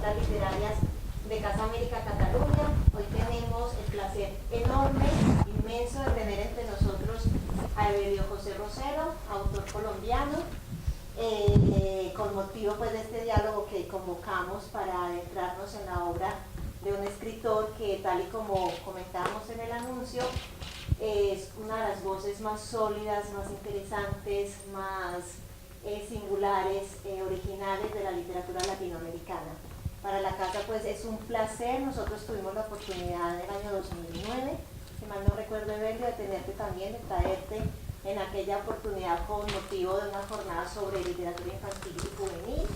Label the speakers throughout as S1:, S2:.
S1: citas literarias de Casa América Cataluña. Hoy tenemos el placer enorme, inmenso de tener entre nosotros a Evelio José Rosero, autor colombiano, con motivo pues, de este diálogo que convocamos para adentrarnos en la obra de un escritor que, tal y como comentábamos en el anuncio, es una de las voces más sólidas, más interesantes, más singulares, originales de la literatura latinoamericana. Para la casa pues es un placer. Nosotros tuvimos la oportunidad en el año 2009, si mal no recuerdo, Evelio, de tenerte también, de traerte en aquella oportunidad con motivo de una jornada sobre literatura infantil y juvenil,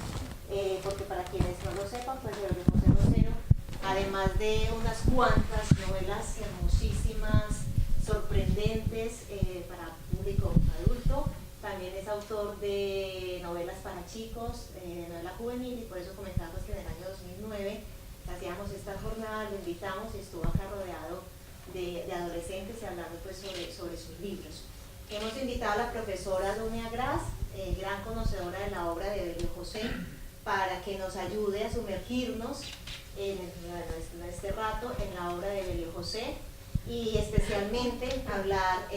S1: porque para quienes no lo sepan, pues Evelio José Rosero, además de unas cuantas novelas hermosísimas, sorprendentes para público adulto, también es autor de novelas para chicos, novela juvenil, y por eso comentamos que en el año 2009 hacíamos esta jornada, lo invitamos y estuvo acá rodeado de adolescentes y hablando pues sobre sus libros. Hemos invitado a la profesora Dunia Gras, gran conocedora de la obra de Evelio José, para que nos ayude a sumergirnos en este rato en la obra de Evelio José, y especialmente hablar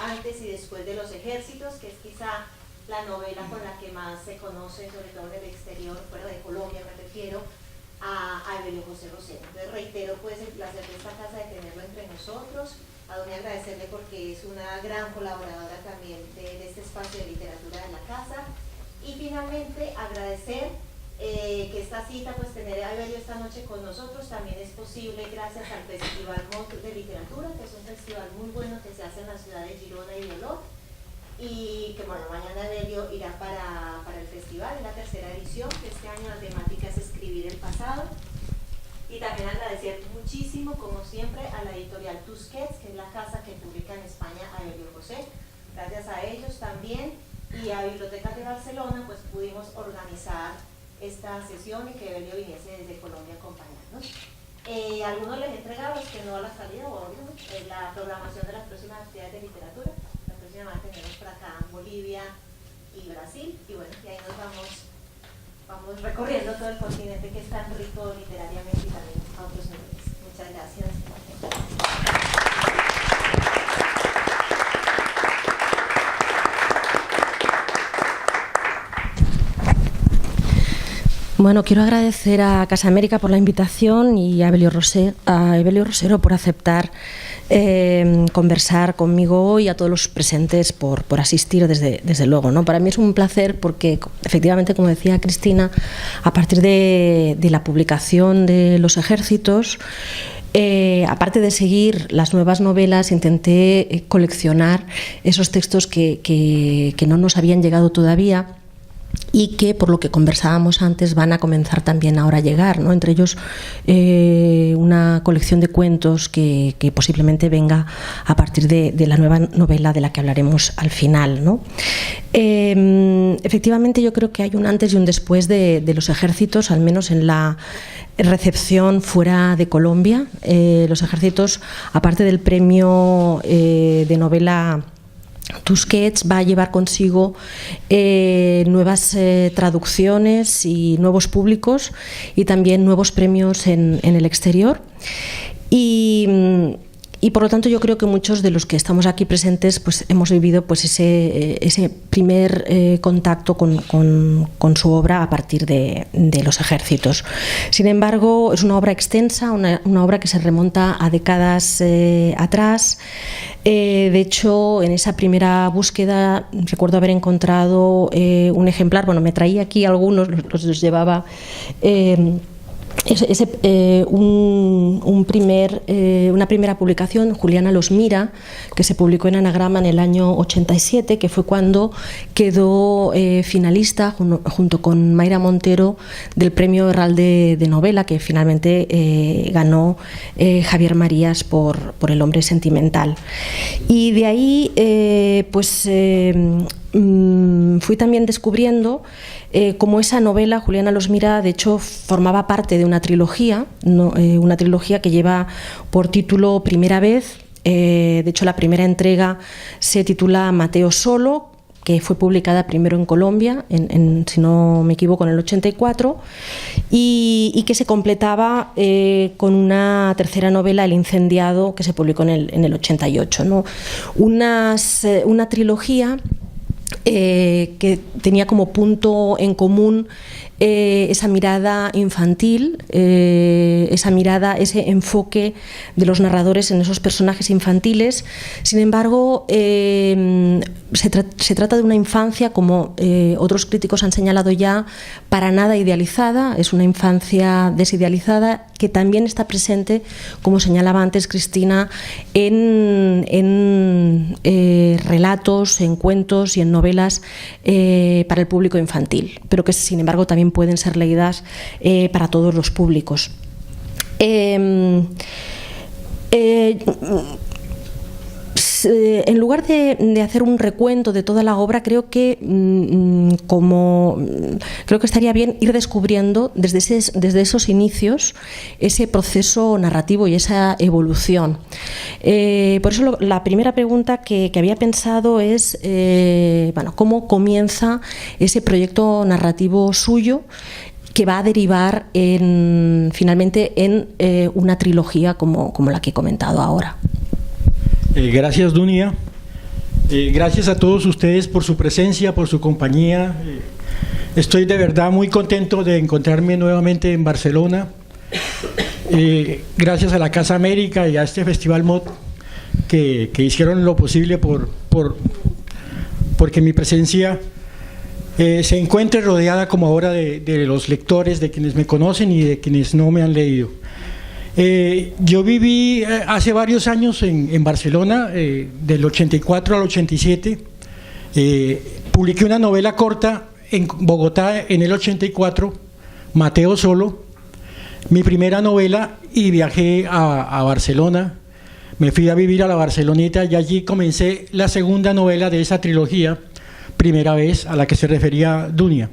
S1: antes y después de Los Ejércitos, que es quizá la novela con la que más se conoce, sobre todo en el exterior, fuera de Colombia me refiero, a Evelio José Rosero. Entonces reitero pues el placer de esta casa de tenerlo entre nosotros, a Doña agradecerle porque es una gran colaboradora también de este espacio de literatura de la casa, y finalmente agradecer que esta cita, pues tener a Evelio esta noche con nosotros también es posible gracias al Festival MOT de Literatura, que es un festival muy bueno que se hace en la ciudad de Girona y de Olot, y que bueno, mañana Evelio irá para el festival, en la tercera edición, que este año la temática es escribir el pasado. Y también agradecer muchísimo, como siempre, a la editorial Tusquets, que es la casa que publica en España a Evelio José. Gracias a ellos también, y a Bibliotecas de Barcelona, pues pudimos organizar esta sesión y que Evelio viniese desde Colombia a acompañarnos. Algunos les he entregado, los que no a la salida, o la programación de las próximas actividades de literatura. La próxima vez tenemos por acá Bolivia y Brasil, y bueno, y ahí nos vamos recorriendo todo el continente, que es tan rico literariamente y también a otros niveles. Muchas gracias.
S2: Bueno, quiero agradecer a Casa América por la invitación y a Evelio Rosero por aceptar conversar conmigo hoy, y a todos los presentes por asistir desde luego, ¿no? Para mí es un placer porque efectivamente, como decía Cristina, a partir de la publicación de Los Ejércitos, aparte de seguir las nuevas novelas, intenté coleccionar esos textos que no nos habían llegado todavía, y que, por lo que conversábamos antes, van a comenzar también ahora a llegar, ¿no? Entre ellos una colección de cuentos que posiblemente venga a partir de la nueva novela de la que hablaremos al final, ¿no? Efectivamente, yo creo que hay un antes y un después de Los Ejércitos, al menos en la recepción fuera de Colombia. Los Ejércitos, aparte del premio de novela Tusquets, va a llevar consigo nuevas traducciones y nuevos públicos, y también nuevos premios en el exterior. Y por lo tanto yo creo que muchos de los que estamos aquí presentes pues hemos vivido pues ese primer contacto con su obra a partir de Los Ejércitos. Sin embargo, es una obra extensa, una obra que se remonta a décadas atrás. De hecho, en esa primera búsqueda recuerdo haber encontrado un ejemplar, bueno, me traía aquí algunos, los llevaba una primera publicación, Juliana los mira, que se publicó en Anagrama en el año 87, que fue cuando quedó finalista junto con Mayra Montero del premio Herralde de novela, que finalmente ganó Javier Marías por El hombre sentimental. Y de ahí fui también descubriendo cómo esa novela, Juliana los mira, de hecho formaba parte de una trilogía, una trilogía que lleva por título Primera vez. De hecho, la primera entrega se titula Mateo solo, que fue publicada primero en Colombia, si no me equivoco, en el 84, y que se completaba con una tercera novela, El incendiado, que se publicó en el 88, ¿no? Una trilogía que tenía como punto en común esa mirada infantil, esa mirada, ese enfoque de los narradores en esos personajes infantiles. Sin embargo, se trata de una infancia, como otros críticos han señalado ya, para nada idealizada. Es una infancia desidealizada que también está presente, como señalaba antes Cristina, en relatos, en cuentos y en novelas para el público infantil, pero que sin embargo también pueden ser leídas para todos los públicos. En lugar de hacer un recuento de toda la obra, creo que estaría bien ir descubriendo desde esos inicios ese proceso narrativo y esa evolución. Por eso la primera pregunta que había pensado es ¿cómo comienza ese proyecto narrativo suyo que va a derivar finalmente en una trilogía como la que he comentado ahora?
S3: Gracias, Dunia. Gracias a todos ustedes por su presencia, por su compañía. Estoy de verdad muy contento de encontrarme nuevamente en Barcelona. Gracias a la Casa América y a este Festival MOT que hicieron lo posible porque mi presencia se encuentre rodeada como ahora de los lectores, de quienes me conocen y de quienes no me han leído. Yo viví hace varios años en Barcelona, del 84 al 87. Publiqué una novela corta en Bogotá en el 84, Mateo Solo, mi primera novela, y viajé a Barcelona. Me fui a vivir a la Barceloneta y allí comencé la segunda novela de esa trilogía, Primera vez, a la que se refería Dunia.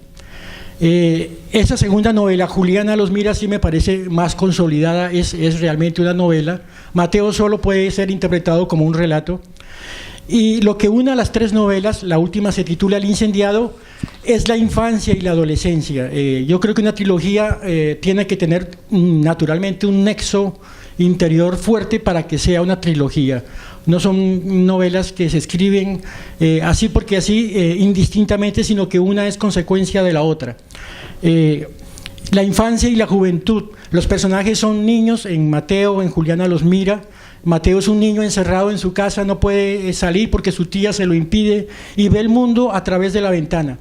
S3: Esa segunda novela, Juliana los mira, sí me parece más consolidada, es realmente una novela. Mateo Solo puede ser interpretado como un relato. Y lo que une a las tres novelas, la última se titula El incendiado, es la infancia y la adolescencia. Yo creo que una trilogía tiene que tener naturalmente un nexo interior fuerte para que sea una trilogía. No son novelas que se escriben así porque así, indistintamente, sino que una es consecuencia de la otra. La infancia y la juventud. Los personajes son niños, en Mateo, en Juliana los mira. Mateo es un niño encerrado en su casa, no puede salir porque su tía se lo impide y ve el mundo a través de la ventana.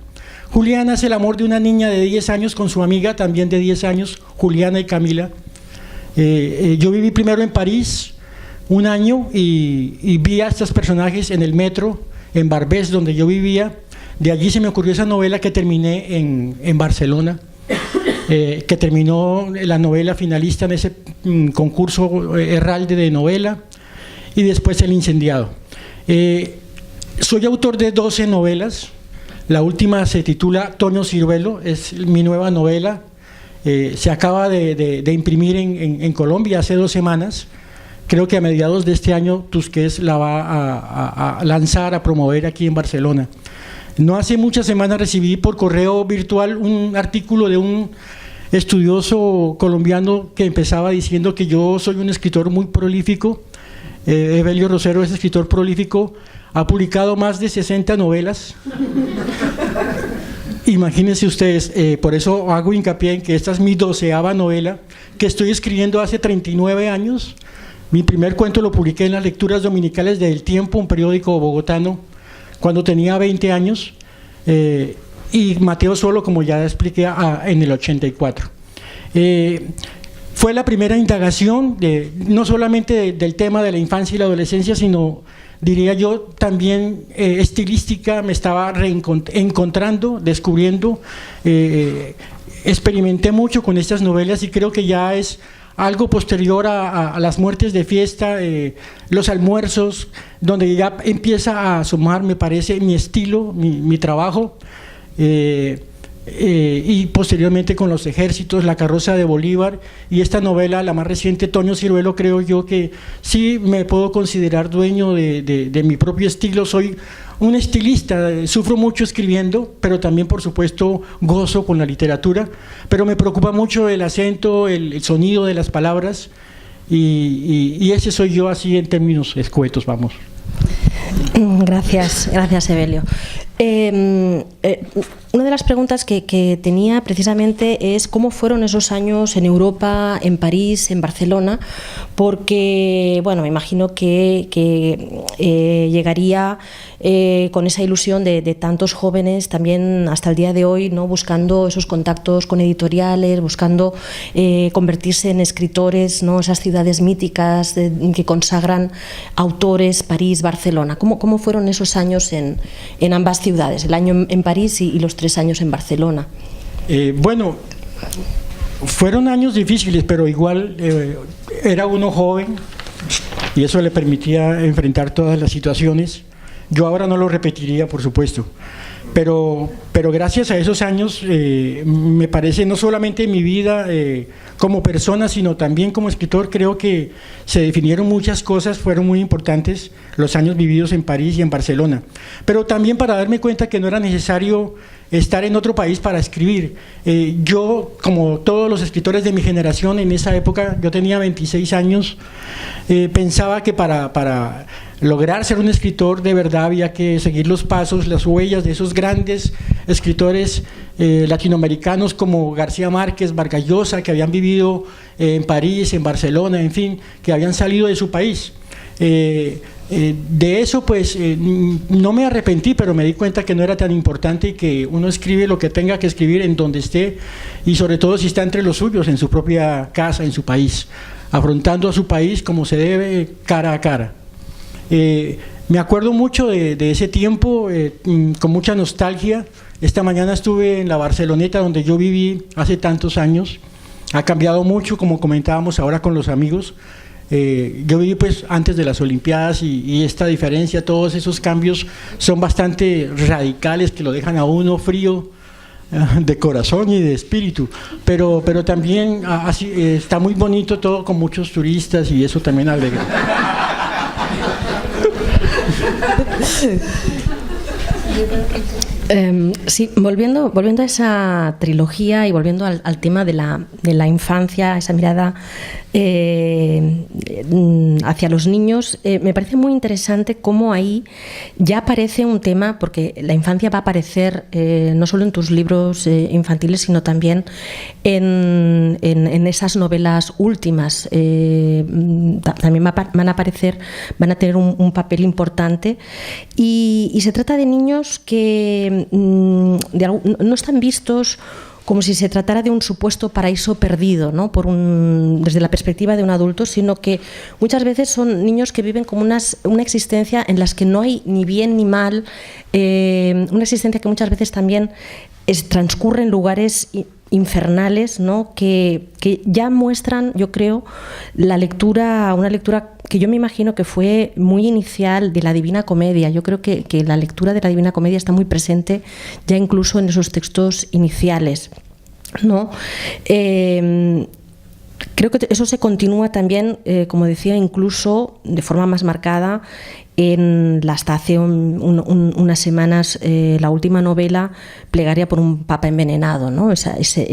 S3: Juliana es el amor de una niña de 10 años con su amiga también de 10 años, Juliana y Camila. Yo viví primero en París un año y vi a estos personajes en el metro, en Barbès, donde yo vivía. De allí se me ocurrió esa novela que terminé en Barcelona, que terminó la novela finalista en ese concurso Herralde de novela, y después El incendiado. Soy autor de 12 novelas. La última se titula Toño Ciruelo, es mi nueva novela. Se acaba de imprimir en Colombia hace 2 semanas. Creo que a mediados de este año Tusquets la va a lanzar, a promover aquí en Barcelona. No hace muchas semanas recibí por correo virtual un artículo de un estudioso colombiano que empezaba diciendo que yo soy un escritor muy prolífico. Evelio Rosero es escritor prolífico, ha publicado más de 60 novelas. Imagínense ustedes, por eso hago hincapié en que esta es mi 12ª novela que estoy escribiendo hace 39 años. Mi primer cuento lo publiqué en las lecturas dominicales de El Tiempo, un periódico bogotano, cuando tenía 20 años, y Mateo Solo, como ya expliqué, en el 84. Fue la primera indagación, no solamente del tema de la infancia y la adolescencia, sino, diría yo, también estilística. Me estaba encontrando, descubriendo, experimenté mucho con estas novelas y creo que ya es algo posterior a las muertes de fiesta, los almuerzos, donde ya empieza a asomar, me parece, mi estilo, mi trabajo. y posteriormente con los ejércitos, La carroza de Bolívar y esta novela, la más reciente, Toño Ciruelo. Creo yo que sí me puedo considerar dueño de mi propio estilo. Soy un estilista, sufro mucho escribiendo, pero también por supuesto gozo con la literatura, pero me preocupa mucho el acento, el sonido de las palabras, y ese soy yo, así en términos escuetos, vamos.
S2: Gracias, Evelio. Una de las preguntas que tenía precisamente es cómo fueron esos años en Europa, en París, en Barcelona, porque, bueno, me imagino que llegaría con esa ilusión de tantos jóvenes también hasta el día de hoy, ¿no?, buscando esos contactos con editoriales, buscando convertirse en escritores, ¿no?, esas ciudades míticas que consagran autores, París, Barcelona. ¿Cómo fueron esos años en ambas ciudades, el año en París y los 3 años en Barcelona?
S3: Bueno, fueron años difíciles, pero igual era uno joven y eso le permitía enfrentar todas las situaciones. Yo ahora no lo repetiría, por supuesto, pero gracias a esos años me parece, no solamente en mi vida como persona, sino también como escritor, creo que se definieron muchas cosas, fueron muy importantes los años vividos en París y en Barcelona, pero también para darme cuenta que no era necesario estar en otro país para escribir. Yo, como todos los escritores de mi generación en esa época, yo tenía 26 años, pensaba que para lograr ser un escritor de verdad había que seguir los pasos, las huellas de esos grandes escritores latinoamericanos como García Márquez, Vargas Llosa, que habían vivido en París, en Barcelona, en fin, que habían salido de su país. De eso pues no me arrepentí, pero me di cuenta que no era tan importante y que uno escribe lo que tenga que escribir en donde esté, y sobre todo si está entre los suyos, en su propia casa, en su país, afrontando a su país como se debe, cara a cara. Me acuerdo mucho de ese tiempo, con mucha nostalgia. Esta mañana estuve en la Barceloneta, donde yo viví hace tantos años. Ha cambiado mucho, como comentábamos ahora con los amigos. Yo viví pues antes de las Olimpiadas y esta diferencia, todos esos cambios son bastante radicales, que lo dejan a uno frío de corazón y de espíritu, pero también así, está muy bonito todo, con muchos turistas, y eso también alegra.
S2: Sí, volviendo a esa trilogía y volviendo al tema de la infancia, esa mirada hacia los niños, me parece muy interesante cómo ahí ya aparece un tema, porque la infancia va a aparecer no solo en tus libros infantiles, sino también en esas novelas últimas. También van a tener un papel importante, y se trata de niños que no están vistos como si se tratara de un supuesto paraíso perdido, ¿no?, desde la perspectiva de un adulto, sino que muchas veces son niños que viven como una existencia en las que no hay ni bien ni mal, una existencia que muchas veces también transcurre en lugares infernales, ¿no?, que ya muestran, yo creo, una lectura que yo me imagino que fue muy inicial de la Divina Comedia. Yo creo que la lectura de la Divina Comedia está muy presente ya incluso en esos textos iniciales, ¿no? Creo que eso se continúa también, como decía, incluso de forma más marcada hasta hace unas semanas, la última novela, Plegaria por un Papa envenenado, ¿no? Ese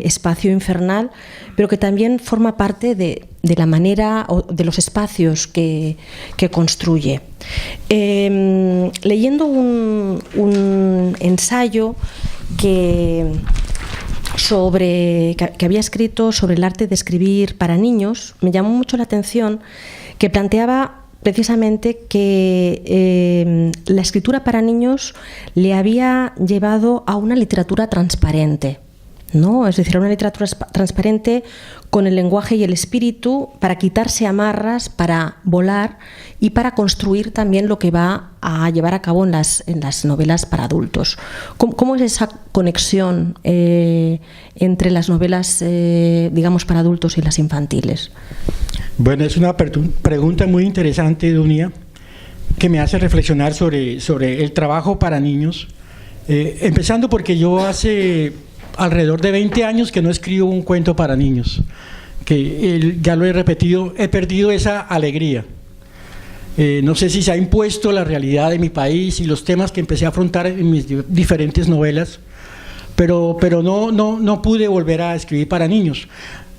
S2: espacio infernal, pero que también forma parte de la manera o de los espacios que construye. Leyendo un ensayo que había escrito sobre el arte de escribir para niños, me llamó mucho la atención que planteaba precisamente que la escritura para niños le había llevado a una literatura transparente, ¿no? Es decir, a una literatura transparente con el lenguaje y el espíritu, para quitarse amarras, para volar y para construir también lo que va a llevar a cabo en las novelas para adultos. ¿Cómo es esa conexión entre las novelas, digamos, para adultos y las infantiles?
S3: Bueno, es una pregunta muy interesante, Dunia, que me hace reflexionar sobre el trabajo para niños. Empezando porque yo hace alrededor de 20 años que no escribo un cuento para niños, que ya lo he repetido, he perdido esa alegría. No sé si se ha impuesto la realidad de mi país y los temas que empecé a afrontar en mis diferentes novelas, pero no pude volver a escribir para niños.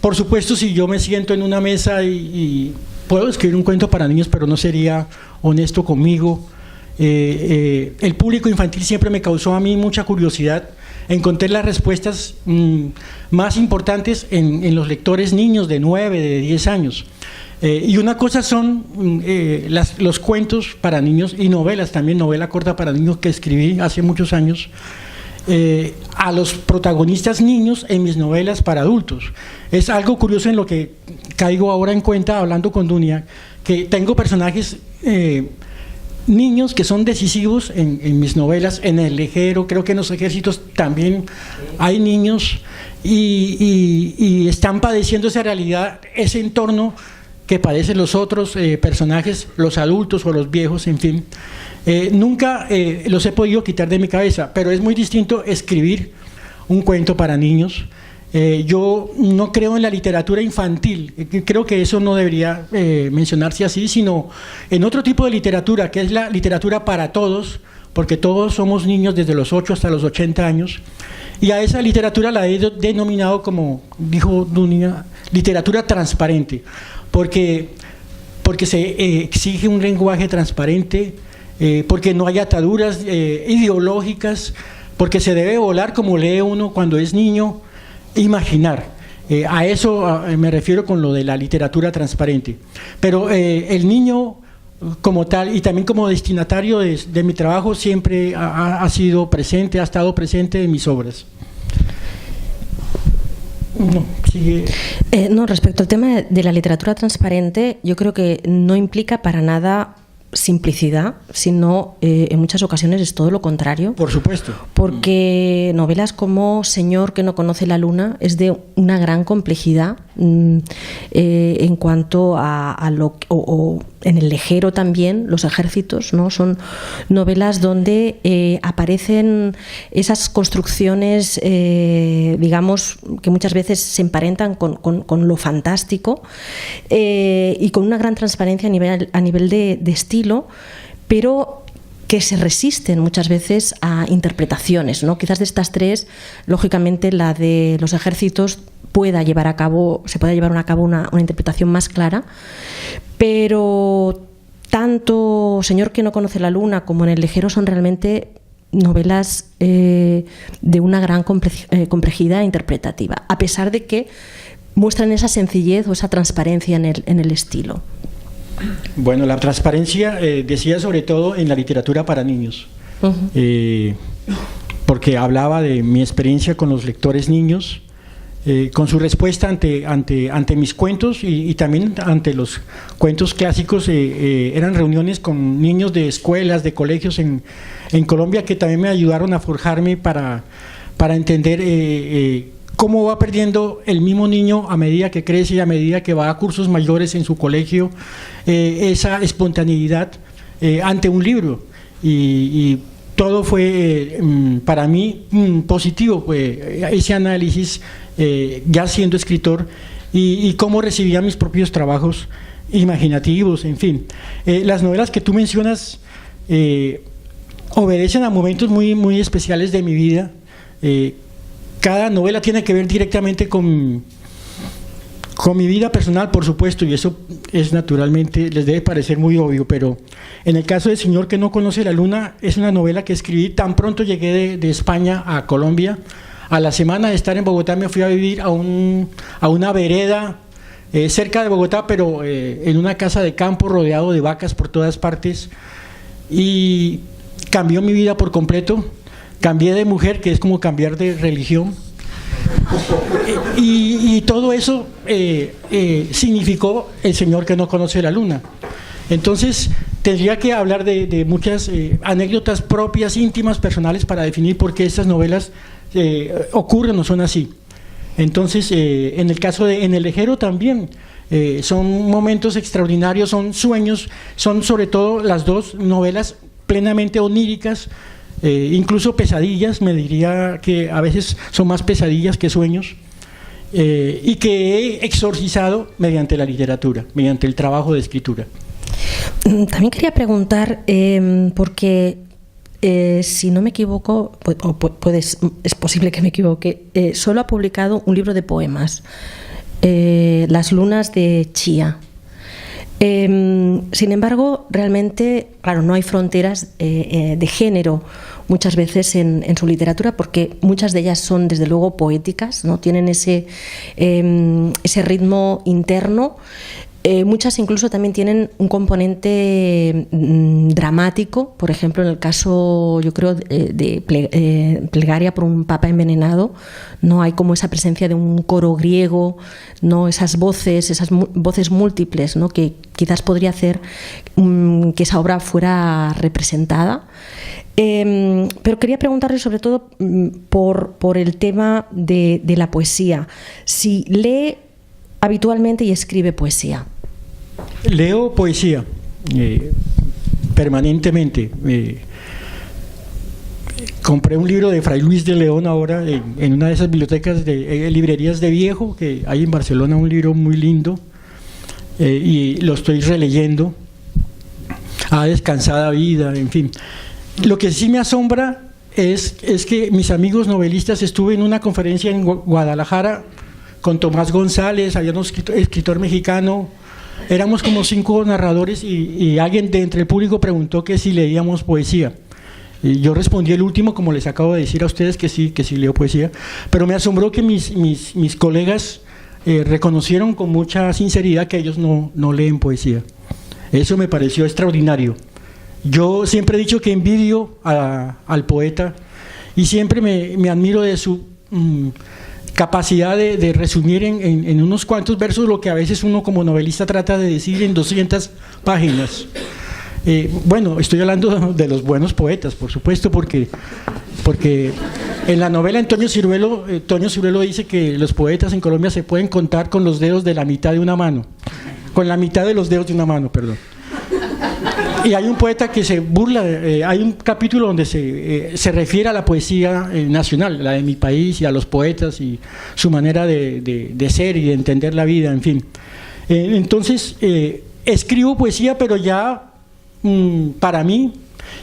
S3: Por supuesto, si yo me siento en una mesa y puedo escribir un cuento para niños, pero no sería honesto conmigo. El público infantil siempre me causó a mí mucha curiosidad. Encontré las respuestas más importantes en los lectores niños de 9, de 10 años. Y una cosa son los cuentos para niños y novelas, también novela corta para niños que escribí hace muchos años, a los protagonistas niños en mis novelas para adultos. Es algo curioso en lo que caigo ahora en cuenta hablando con Dunia, que tengo personajes niños que son decisivos en mis novelas, en El Lejero, creo que en Los Ejércitos también hay niños y están padeciendo esa realidad, ese entorno que padecen los otros personajes, los adultos o los viejos, en fin. Nunca los he podido quitar de mi cabeza, pero es muy distinto escribir un cuento para niños. Yo no creo en la literatura infantil, creo que eso no debería mencionarse así, sino en otro tipo de literatura, que es la literatura para todos, porque todos somos niños desde los 8 hasta los 80 años, y a esa literatura la he denominado, como dijo Dunia, literatura transparente, porque se exige un lenguaje transparente, porque no hay ataduras ideológicas, porque se debe volar como lee uno cuando es niño, imaginar. A eso me refiero con lo de la literatura transparente. Pero el niño como tal y también como destinatario de mi trabajo siempre ha sido presente, ha estado presente en mis obras. No, sigue.
S2: No, respecto al tema de la literatura transparente, yo creo que no implica para nada simplicidad, sino en muchas ocasiones es todo lo contrario.
S3: Por supuesto.
S2: Porque novelas como Señor que no conoce la luna es de una gran complejidad en cuanto a lo o en El Lejero también, Los Ejércitos, ¿no? Son novelas donde aparecen esas construcciones, digamos, que muchas veces se emparentan con lo fantástico y con una gran transparencia a nivel de estilo, pero que se resisten muchas veces a interpretaciones, ¿no? Quizás de estas tres, lógicamente la de Los Ejércitos se pueda llevar a cabo una interpretación más clara, pero tanto Señor que no conoce la luna como en El Lejero son realmente novelas de una gran complejidad interpretativa, a pesar de que muestran esa sencillez o esa transparencia en el estilo.
S3: Bueno, la transparencia decía sobre todo en la literatura para niños, porque hablaba de mi experiencia con los lectores niños, con su respuesta ante mis cuentos y también ante los cuentos clásicos. Eran reuniones con niños de escuelas, de colegios en Colombia, que también me ayudaron a forjarme para entender cómo va perdiendo el mismo niño a medida que crece y a medida que va a cursos mayores en su colegio, esa espontaneidad ante un libro. Y todo fue para mí positivo, ese análisis ya siendo escritor y cómo recibía mis propios trabajos imaginativos, en fin. Las novelas que tú mencionas obedecen a momentos muy, muy especiales de mi vida. Cada novela tiene que ver directamente con mi vida personal, por supuesto, y eso es naturalmente, les debe parecer muy obvio, pero en el caso de Señor que no conoce la luna, es una novela que escribí tan pronto llegué de España a Colombia. A la semana de estar en Bogotá me fui a vivir a una vereda cerca de Bogotá, pero en una casa de campo rodeado de vacas por todas partes, y cambió mi vida por completo. Cambié de mujer, que es como cambiar de religión, y todo eso significó El Señor que no conoce la luna. Entonces tendría que hablar de muchas anécdotas propias, íntimas, personales, para definir por qué estas novelas ocurren o son así. Entonces en el caso de En El Lejero también son momentos extraordinarios, son sueños, son sobre todo las dos novelas plenamente oníricas, incluso pesadillas, me diría que a veces son más pesadillas que sueños, y que he exorcizado mediante la literatura, mediante el trabajo de escritura.
S2: También quería preguntar, porque si no me equivoco, es posible que me equivoque, solo ha publicado un libro de poemas, Las lunas de Chía. Sin embargo, realmente, claro, no hay fronteras de género muchas veces en su literatura, porque muchas de ellas son desde luego poéticas, ¿no? Tienen ese ritmo interno. Muchas incluso también tienen un componente dramático, por ejemplo, en el caso, yo creo, de Plegaria por un papa envenenado, no hay como esa presencia de un coro griego, no esas voces múltiples, ¿no? Que quizás podría hacer que esa obra fuera representada. Pero quería preguntarle sobre todo por el tema de la poesía, si lee habitualmente y escribe poesía.
S3: Leo poesía permanentemente. Compré un libro de Fray Luis de León ahora en una de esas bibliotecas de librerías de viejo que hay en Barcelona, un libro muy lindo, y lo estoy releyendo. A descansada vida, en fin. Lo que sí me asombra es que mis amigos novelistas, estuve en una conferencia en Guadalajara con Tomás González, había un escritor mexicano, éramos como 5 narradores y alguien de entre el público preguntó que si leíamos poesía. Y yo respondí el último, como les acabo de decir a ustedes, que sí leo poesía, pero me asombró que mis colegas reconocieron con mucha sinceridad que ellos no leen poesía. Eso me pareció extraordinario. Yo siempre he dicho que envidio al poeta y siempre me admiro de su capacidad de resumir en unos cuantos versos lo que a veces uno como novelista trata de decir en 200 páginas. Bueno, estoy hablando de los buenos poetas, por supuesto, porque en la novela Toño Ciruelo dice que los poetas en Colombia se pueden contar con los dedos de la mitad de una mano, con la mitad de los dedos de una mano, perdón. Y hay un poeta que se burla, hay un capítulo donde se refiere a la poesía nacional, la de mi país, y a los poetas y su manera de ser y de entender la vida, en fin. Entonces, escribo poesía, pero ya para mí,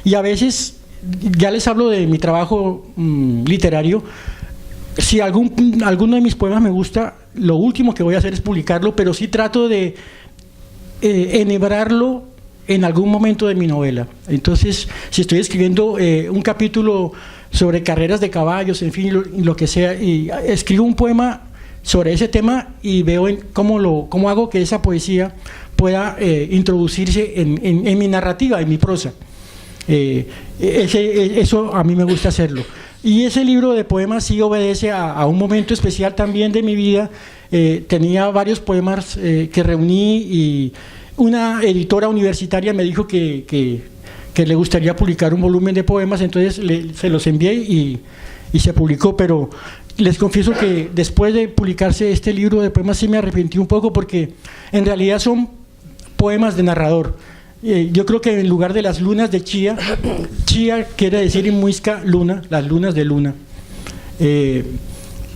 S3: y a veces, ya les hablo de mi trabajo literario, si alguno de mis poemas me gusta, lo último que voy a hacer es publicarlo, pero sí trato de enhebrarlo en algún momento de mi novela. Entonces, si estoy escribiendo un capítulo sobre carreras de caballos, en fin, lo que sea, y escribo un poema sobre ese tema y veo cómo hago que esa poesía pueda introducirse en mi narrativa, en mi prosa. Eso a mí me gusta hacerlo. Y ese libro de poemas sí obedece a un momento especial también de mi vida. Tenía varios poemas que reuní y una editora universitaria me dijo que le gustaría publicar un volumen de poemas, entonces se los envié y se publicó, pero les confieso que después de publicarse este libro de poemas sí me arrepentí un poco, porque en realidad son poemas de narrador. Yo creo que en lugar de las lunas de Chía, Chía quiere decir en muisca luna, las lunas de luna,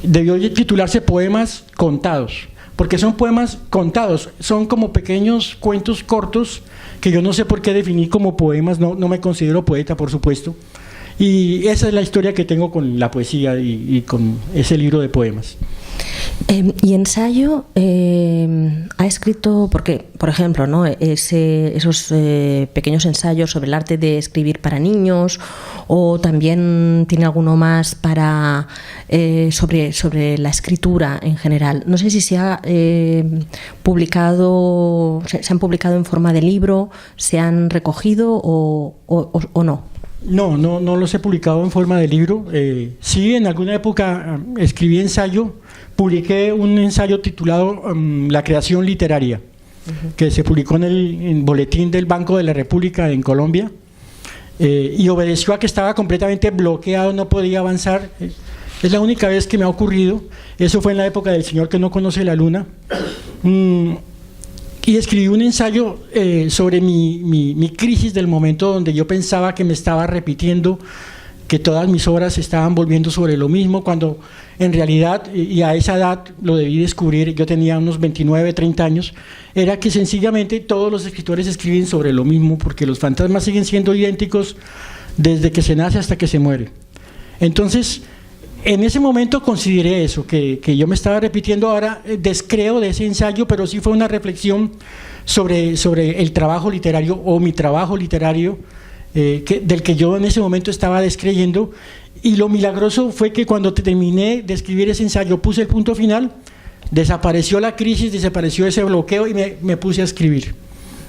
S3: debió titularse Poemas Contados, porque son poemas contados, son como pequeños cuentos cortos que yo no sé por qué definí como poemas, no me considero poeta, por supuesto, y esa es la historia que tengo con la poesía y con ese libro de poemas.
S2: Y ensayo, ha escrito, porque, por ejemplo, ¿no? Esos pequeños ensayos sobre el arte de escribir para niños, o también tiene alguno más para sobre la escritura en general. No sé si se han publicado en forma de libro, se han recogido o no.
S3: No los he publicado en forma de libro. Sí, en alguna época escribí ensayo. Publiqué un ensayo titulado La creación literaria, que se publicó en el boletín del Banco de la República en Colombia, y obedeció a que estaba completamente bloqueado, no podía avanzar. Es la única vez que me ha ocurrido. Eso fue en la época del Señor que no conoce la luna. Y escribí un ensayo sobre mi crisis del momento, donde yo pensaba que me estaba repitiendo que todas mis obras se estaban volviendo sobre lo mismo, cuando en realidad, y a esa edad lo debí descubrir, yo tenía unos 29, 30 años, era que sencillamente todos los escritores escriben sobre lo mismo, porque los fantasmas siguen siendo idénticos desde que se nace hasta que se muere. Entonces, en ese momento consideré eso, que yo me estaba repitiendo. Ahora descreo de ese ensayo, pero sí fue una reflexión sobre el trabajo literario, o mi trabajo literario, del que yo en ese momento estaba descreyendo. Y lo milagroso fue que cuando terminé de escribir ese ensayo, puse el punto final, desapareció la crisis, desapareció ese bloqueo y me puse a escribir.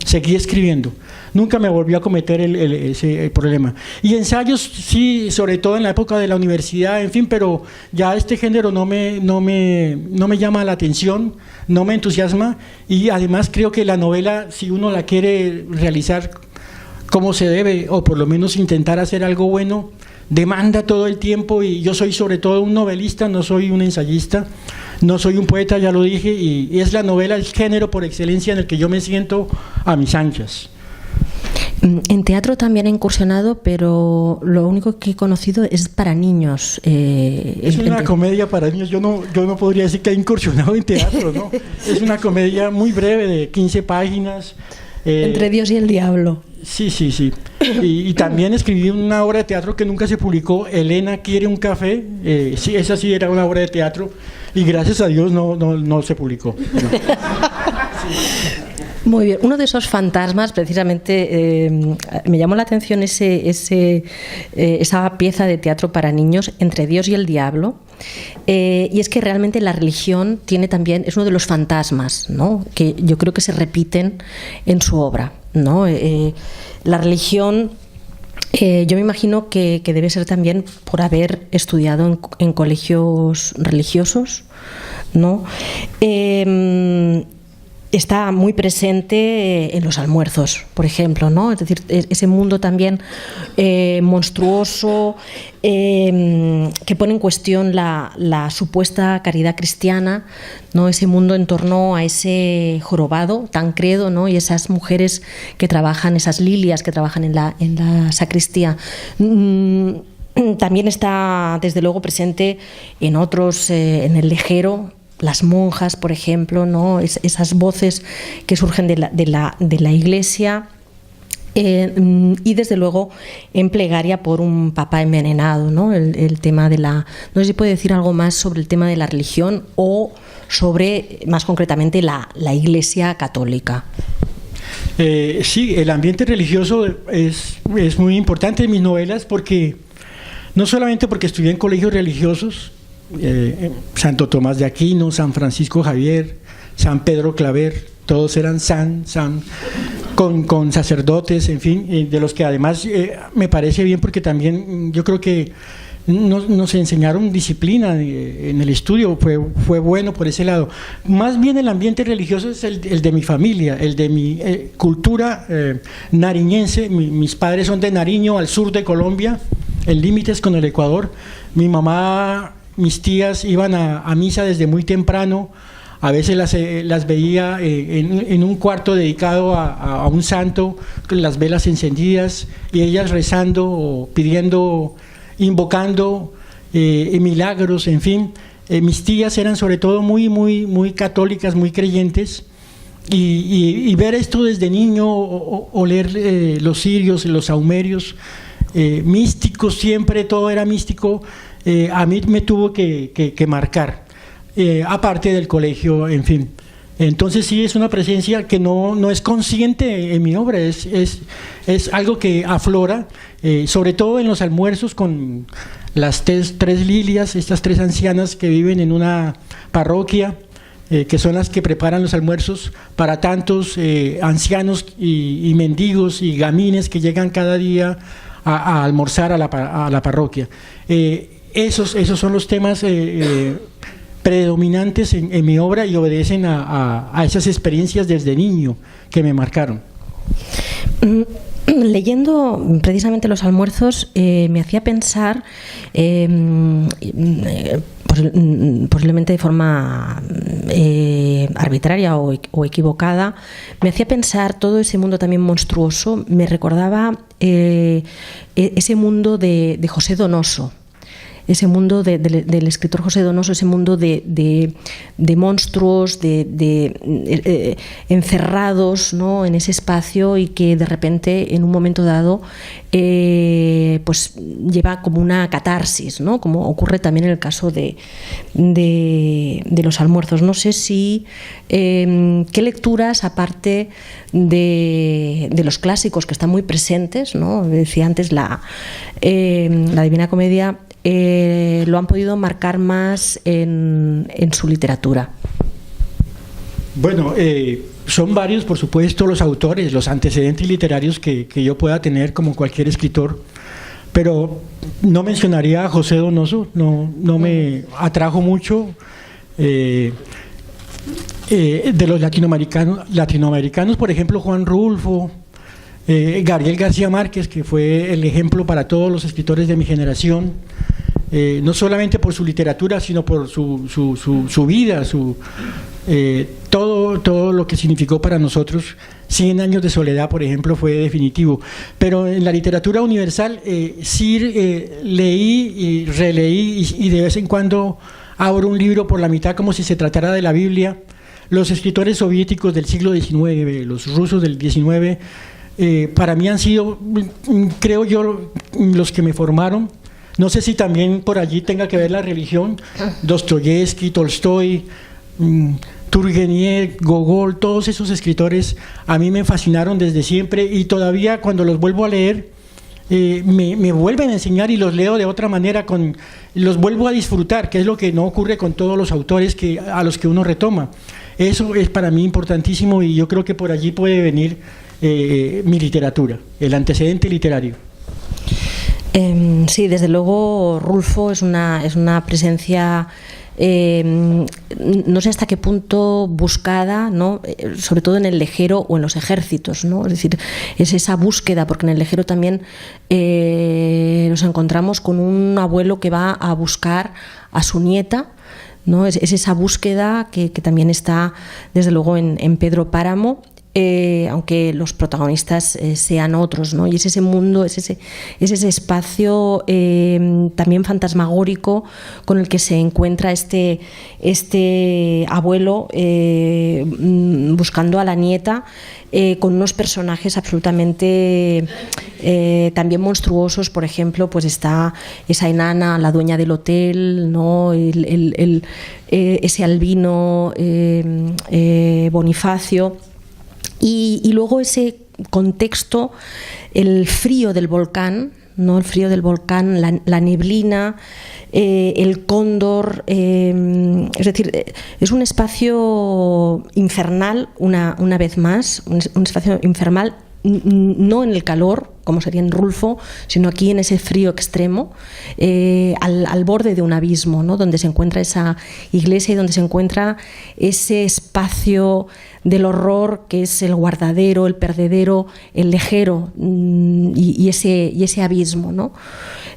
S3: Seguí escribiendo. Nunca me volvió a cometer ese problema. Y ensayos, sí, sobre todo en la época de la universidad, en fin, pero ya este género no me llama la atención, no me entusiasma, y además creo que la novela, si uno la quiere realizar como se debe, o por lo menos intentar hacer algo bueno, demanda todo el tiempo, y yo soy sobre todo un novelista, no soy un ensayista, no soy un poeta, ya lo dije, y es la novela el género por excelencia en el que yo me siento a mis anchas.
S2: En teatro también he incursionado, pero lo único que he conocido es para niños.
S3: Es una comedia para niños. Yo no podría decir que he incursionado en teatro, ¿no? Es una comedia muy breve de 15 páginas.
S2: Entre Dios y el diablo.
S3: Sí. Y también escribí una obra de teatro que nunca se publicó, Elena quiere un café. Sí, esa sí era una obra de teatro, y gracias a Dios no se publicó. No. Sí.
S2: Muy bien, uno de esos fantasmas, precisamente, me llamó la atención esa pieza de teatro para niños, Entre Dios y el diablo, y es que realmente la religión es uno de los fantasmas, ¿no?, que yo creo que se repiten en su obra, ¿no? La religión, yo me imagino que debe ser también por haber estudiado en colegios religiosos, ¿no? Está muy presente en los almuerzos, por ejemplo, ¿no? Es decir, ese mundo también monstruoso, que pone en cuestión la supuesta caridad cristiana, ¿no? Ese mundo en torno a ese jorobado Tancredo, ¿no? Y esas mujeres que trabajan, esas lilias que trabajan en la sacristía. También está, desde luego, presente en otros, en el Legero, las monjas, por ejemplo, ¿no? Esas voces que surgen de la Iglesia, y desde luego en Plegaria por un papa envenenado, ¿no? El tema no sé si puede decir algo más sobre el tema de la religión o sobre, más concretamente, la Iglesia católica.
S3: Sí, el ambiente religioso es muy importante en mis novelas, porque no solamente porque estudié en colegios religiosos, Santo Tomás de Aquino, San Francisco Javier, San Pedro Claver, todos eran con sacerdotes, en fin, de los que además me parece bien, porque también yo creo que nos enseñaron disciplina en el estudio, fue bueno por ese lado. Más bien el ambiente religioso es el de mi familia, el de mi cultura nariñense. Mis padres son de Nariño, al sur de Colombia, en límites con el Ecuador. Mi mamá, mis tías iban a misa desde muy temprano. A veces las veía en un cuarto dedicado a un santo, con las velas encendidas, y ellas rezando o pidiendo, invocando milagros, en fin. Mis tías eran sobre todo muy católicas, muy creyentes, y ver esto desde niño, oler los cirios, los saumerios, místicos siempre, todo era místico. A mí me tuvo que marcar, aparte del colegio, en fin. Entonces sí, es una presencia que no es consciente en mi obra, es algo que aflora, sobre todo en los almuerzos con las tres lilias, estas tres ancianas que viven en una parroquia, que son las que preparan los almuerzos para tantos ancianos y mendigos y gamines que llegan cada día a almorzar a la parroquia. Esos son los temas predominantes en mi obra, y obedecen a esas experiencias desde niño que me marcaron.
S2: Leyendo precisamente los almuerzos, me hacía pensar, posiblemente de forma arbitraria o equivocada, me hacía pensar todo ese mundo también monstruoso, me recordaba ese mundo de José Donoso. Ese mundo del escritor José Donoso, ese mundo de monstruos, encerrados, ¿no?, en ese espacio, y que de repente en un momento dado pues lleva como una catarsis, ¿no?, como ocurre también en el caso de los almuerzos. No sé si qué lecturas, aparte de los clásicos que están muy presentes, ¿no?, decía antes la Divina Comedia, lo han podido marcar más en su literatura.
S3: Bueno, son varios, por supuesto, los autores, los antecedentes literarios que yo pueda tener como cualquier escritor, pero no mencionaría a José Donoso, no me atrajo mucho. De los latinoamericanos, por ejemplo, Juan Rulfo, Gabriel García Márquez, que fue el ejemplo para todos los escritores de mi generación, no solamente por su literatura, sino por su vida, todo lo que significó para nosotros. 100 años de soledad, por ejemplo, fue definitivo. Pero en la literatura universal sí leí y releí, y de vez en cuando abro un libro por la mitad como si se tratara de la Biblia. Los escritores soviéticos del siglo XIX, los rusos del XIX, para mí han sido, creo yo, los que me formaron. No sé si también por allí tenga que ver la religión. Dostoyevsky, Tolstoy, Turgeniev, Gogol, todos esos escritores a mí me fascinaron desde siempre, y todavía cuando los vuelvo a leer me vuelven a enseñar, y los leo de otra manera, los vuelvo a disfrutar, que es lo que no ocurre con todos los autores a los que uno retoma. Eso es para mí importantísimo, y yo creo que por allí puede venir mi literatura, el antecedente literario.
S2: Sí, desde luego Rulfo es una presencia, no sé hasta qué punto buscada, ¿no?, sobre todo en el Lejero o en los ejércitos, ¿no? Es decir, es esa búsqueda, porque en el Lejero también nos encontramos con un abuelo que va a buscar a su nieta, ¿no? Es esa búsqueda que también está desde luego en Pedro Páramo. Aunque los protagonistas sean otros, ¿no? Y es ese mundo, es ese espacio también fantasmagórico con el que se encuentra este abuelo buscando a la nieta, con unos personajes absolutamente también monstruosos. Por ejemplo, pues está esa enana, la dueña del hotel, ¿no?, ese albino Bonifacio. Y luego ese contexto, el frío del volcán, ¿no?, el frío del volcán, la neblina, el cóndor, es decir, es un espacio infernal, una vez más, un espacio infernal, no en el calor, como sería en Rulfo, sino aquí en ese frío extremo, al borde de un abismo, ¿no?, donde se encuentra esa iglesia y donde se encuentra ese espacio del horror que es el guardadero, el perdedero, el lejero, y ese abismo, ¿no?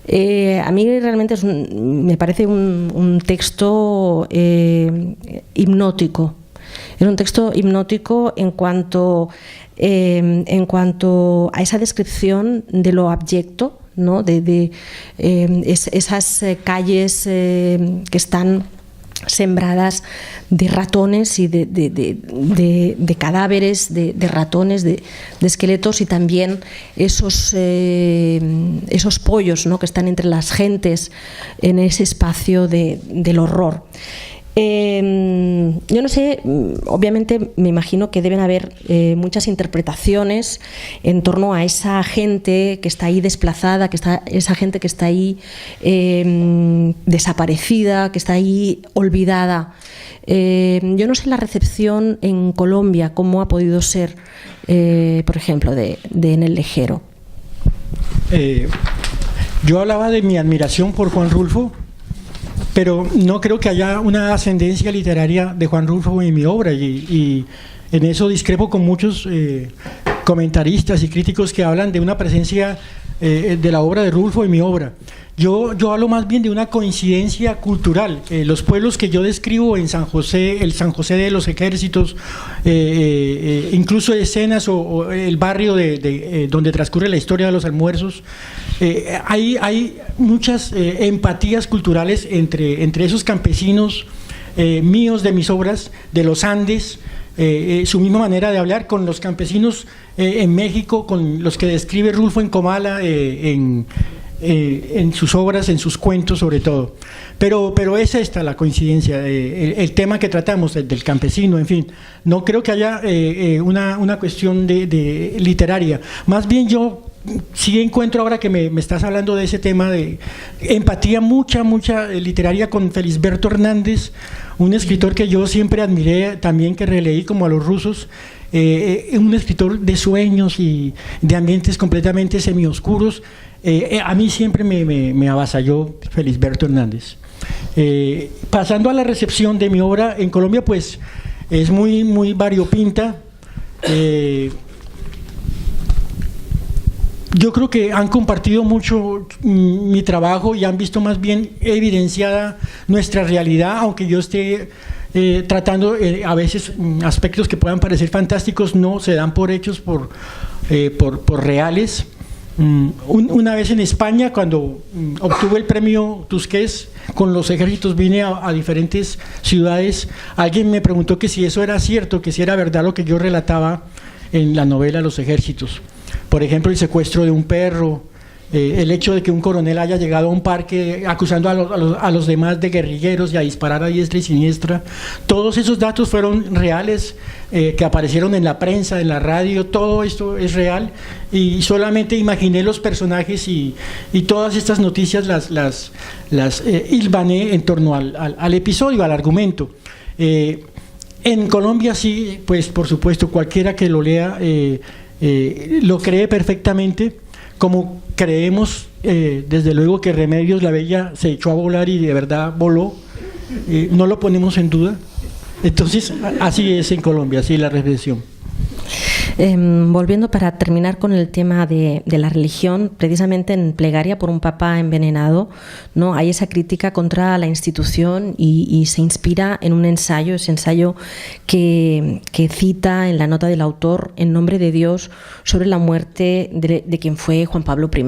S2: A mí realmente me parece un texto hipnótico. Es un texto hipnótico en cuanto a esa descripción de lo abyecto, ¿no?, de esas calles que están sembradas de ratones y de cadáveres, de ratones, de esqueletos, y también esos pollos, ¿no?, que están entre las gentes en ese espacio del horror. Yo no sé, obviamente me imagino que deben haber muchas interpretaciones en torno a esa gente que está ahí desplazada, esa gente que está ahí desaparecida, que está ahí olvidada. Yo no sé la recepción en Colombia, cómo ha podido ser, por ejemplo, de En el Lejero.
S3: Yo hablaba de mi admiración por Juan Rulfo, pero no creo que haya una ascendencia literaria de Juan Rulfo en mi obra, y en eso discrepo con muchos comentaristas y críticos que hablan de una presencia de la obra de Rulfo y mi obra. Yo hablo más bien de una coincidencia cultural. Los pueblos que yo describo en San José, el San José de los Ejércitos, incluso escenas o el barrio donde transcurre la historia de los almuerzos, hay muchas empatías culturales entre esos campesinos míos de mis obras, de los Andes, su misma manera de hablar con los campesinos en México, con los que describe Rulfo en Comala, en sus obras, en sus cuentos sobre todo. Pero es esta la coincidencia, el tema que tratamos, del campesino, en fin. No creo que haya una cuestión de literaria. Más bien yo sí encuentro, ahora que me estás hablando de ese tema de empatía, mucha literaria con Felisberto Hernández, un escritor que yo siempre admiré, también que releí como a los rusos, un escritor de sueños y de ambientes completamente semioscuros. A mí siempre me avasalló Felisberto Hernández. Pasando a la recepción de mi obra en Colombia, pues es muy variopinta. Yo creo que han compartido mucho mi trabajo y han visto más bien evidenciada nuestra realidad, aunque yo esté tratando a veces aspectos que puedan parecer fantásticos, no se dan por hechos, por reales. Una vez en España, cuando obtuve el premio Tusqués con los ejércitos, vine a diferentes ciudades. Alguien me preguntó que si eso era cierto, que si era verdad lo que yo relataba en la novela Los Ejércitos. Por ejemplo, el secuestro de un perro, el hecho de que un coronel haya llegado a un parque acusando a los demás de guerrilleros y a disparar a diestra y siniestra. Todos esos datos fueron reales, que aparecieron en la prensa, en la radio. Todo esto es real, y solamente imaginé los personajes y todas estas noticias las hilvané en torno al episodio, al argumento. En Colombia sí, pues por supuesto cualquiera que lo lea lo cree perfectamente, como creemos desde luego que Remedios la Bella se echó a volar y de verdad voló, no lo ponemos en duda. Entonces así es en Colombia, así es la reflexión.
S2: Volviendo para terminar con el tema de la religión, precisamente en Plegaria por un Papa envenenado, ¿no? Hay esa crítica contra la institución y se inspira en un ensayo, ese ensayo que cita en la nota del autor En nombre de Dios, sobre la muerte de quien fue Juan Pablo I,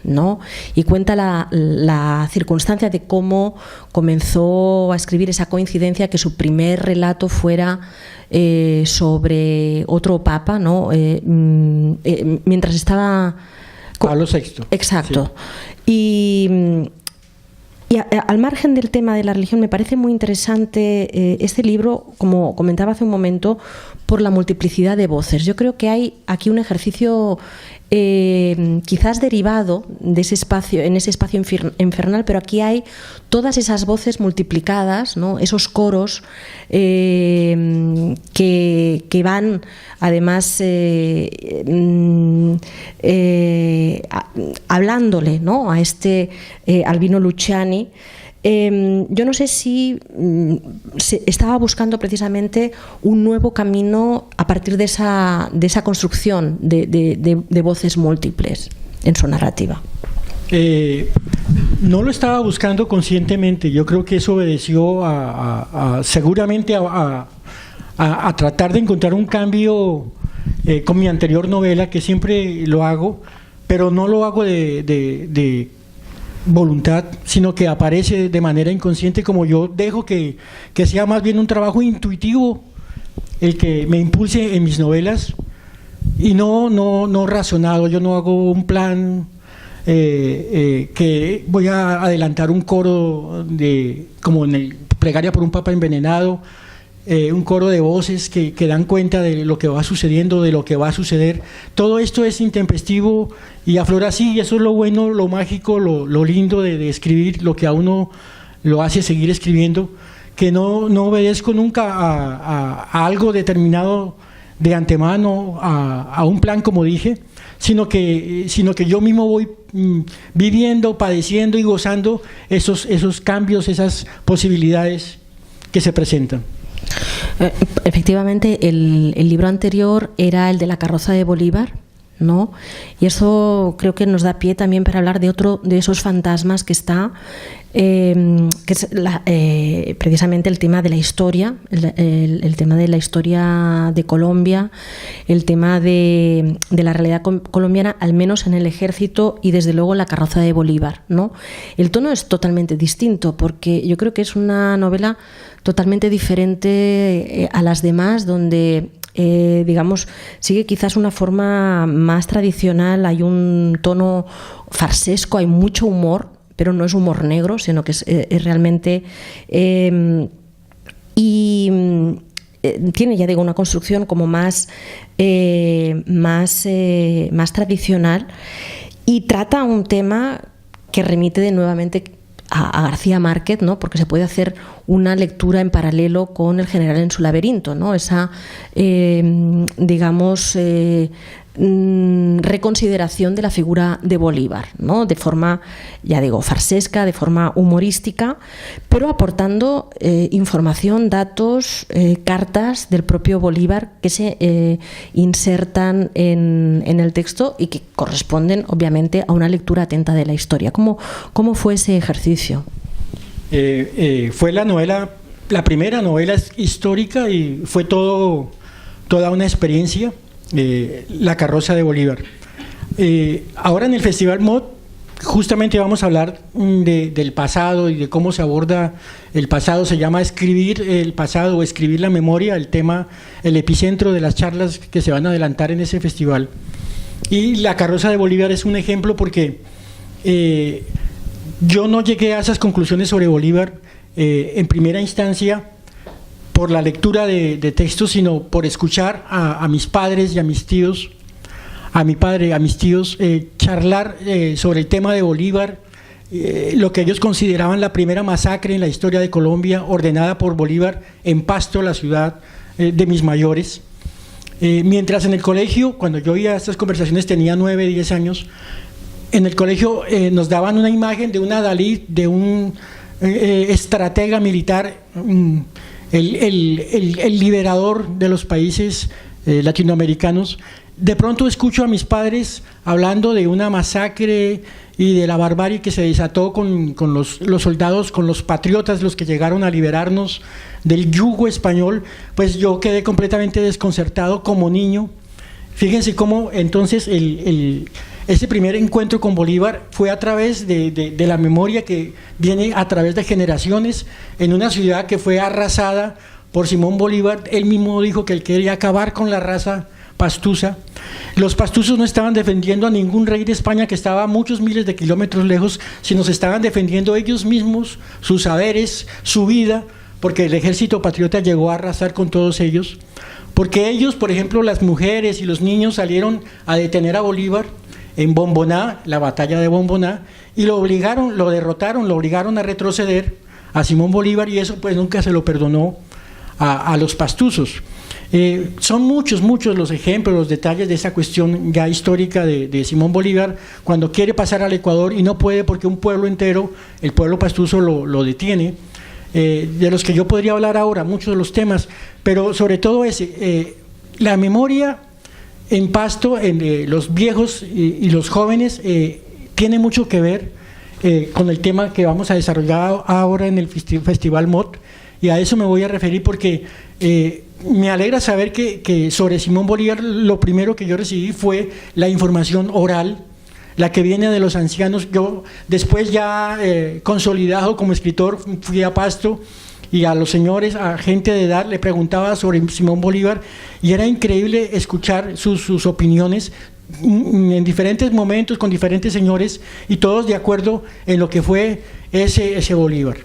S2: ¿no? Y cuenta la circunstancia de cómo comenzó a escribir, esa coincidencia que su primer relato fuera sobre otro papa, ¿no? Mientras estaba
S3: Pablo VI.
S2: Exacto. Sí. Y al margen del tema de la religión, me parece muy interesante este libro, como comentaba hace un momento, por la multiplicidad de voces. Yo creo que hay aquí un ejercicio quizás derivado de ese espacio, en ese espacio infernal, pero aquí hay todas esas voces multiplicadas, ¿no? Esos coros que van además hablándole, ¿no? A Albino Luciani. Yo no sé si se estaba buscando precisamente un nuevo camino a partir de esa construcción de voces múltiples en su narrativa.
S3: No lo estaba buscando conscientemente. Yo creo que eso obedeció seguramente a tratar de encontrar un cambio con mi anterior novela, que siempre lo hago, pero no lo hago de voluntad, sino que aparece de manera inconsciente, como yo dejo que sea más bien un trabajo intuitivo el que me impulse en mis novelas, y no razonado. Yo no hago un plan que voy a adelantar un coro como en el Plegaria por un Papa envenenado, un coro de voces que dan cuenta de lo que va sucediendo, de lo que va a suceder. Todo esto es intempestivo y aflora así, y eso es lo bueno, lo mágico, lo lindo de escribir, lo que a uno lo hace seguir escribiendo, que no obedezco nunca a algo determinado de antemano, a un plan, como dije, sino que yo mismo voy viviendo, padeciendo y gozando esos cambios, esas posibilidades que se presentan.
S2: Efectivamente, el libro anterior era el de La carroza de Bolívar, ¿no? Y eso creo que nos da pie también para hablar de otro de esos fantasmas que está, que es precisamente el tema de la historia, el tema de la historia de Colombia, el tema de la realidad colombiana, al menos en el ejército y desde luego en la carroza de Bolívar, ¿no? El tono es totalmente distinto porque yo creo que es una novela totalmente diferente a las demás, donde digamos, sigue quizás una forma más tradicional, hay un tono farsesco, hay mucho humor, pero no es humor negro, sino que es realmente tiene, ya digo, una construcción como más tradicional, y trata un tema que remite nuevamente a García Márquez, ¿no? Porque se puede hacer una lectura en paralelo con El general en su laberinto, ¿no? Esa, digamos, reconsideración de la figura de Bolívar, ¿no? De forma, ya digo, farsesca, de forma humorística, pero aportando información, datos, cartas del propio Bolívar que se insertan en el texto y que corresponden obviamente a una lectura atenta de la historia. ¿Cómo fue ese ejercicio?
S3: Fue la primera novela histórica, y fue toda una experiencia. La carroza de Bolívar. Ahora en el Festival MOT justamente vamos a hablar del pasado y de cómo se aborda el pasado. Se llama Escribir el pasado o Escribir la memoria, el tema, el epicentro de las charlas que se van a adelantar en ese festival. Y la carroza de Bolívar es un ejemplo porque yo no llegué a esas conclusiones sobre Bolívar en primera instancia por la lectura de textos, sino por escuchar a mis padres y a mis tíos, a mi padre, a mis tíos, charlar sobre el tema de Bolívar, lo que ellos consideraban la primera masacre en la historia de Colombia, ordenada por Bolívar en Pasto, la ciudad de mis mayores. Mientras en el colegio, cuando yo oía estas conversaciones, tenía 9, 10 años, en el colegio nos daban una imagen de un adalid, de un estratega militar, el liberador de los países latinoamericanos. De pronto escucho a mis padres hablando de una masacre y de la barbarie que se desató con los soldados, con los patriotas, los que llegaron a liberarnos del yugo español. Pues yo quedé completamente desconcertado como niño. Fíjense cómo entonces ese primer encuentro con Bolívar fue a través de la memoria que viene a través de generaciones, en una ciudad que fue arrasada por Simón Bolívar. Él mismo dijo que él quería acabar con la raza pastusa. Los pastuzos no estaban defendiendo a ningún rey de España que estaba a muchos miles de kilómetros lejos, sino se estaban defendiendo ellos mismos, sus saberes, su vida, porque el ejército patriota llegó a arrasar con todos ellos. Porque ellos, por ejemplo, las mujeres y los niños salieron a detener a Bolívar en Bomboná, la batalla de Bomboná, y lo derrotaron, lo obligaron a retroceder a Simón Bolívar, y eso pues nunca se lo perdonó a los pastuzos. Son muchos los ejemplos, los detalles de esa cuestión ya histórica de Simón Bolívar, cuando quiere pasar al Ecuador y no puede porque un pueblo entero, el pueblo pastuso, lo detiene. De los que yo podría hablar ahora, muchos de los temas, pero sobre todo la memoria en Pasto, en los viejos y los jóvenes, tiene mucho que ver con el tema que vamos a desarrollar ahora en el Festival MOT, y a eso me voy a referir porque me alegra saber que sobre Simón Bolívar lo primero que yo recibí fue la información oral, la que viene de los ancianos. Yo después ya consolidado como escritor fui a Pasto y a los señores, a gente de edad, le preguntaba sobre Simón Bolívar, y era increíble escuchar sus opiniones en diferentes momentos con diferentes señores, y todos de acuerdo en lo que fue ese Bolívar.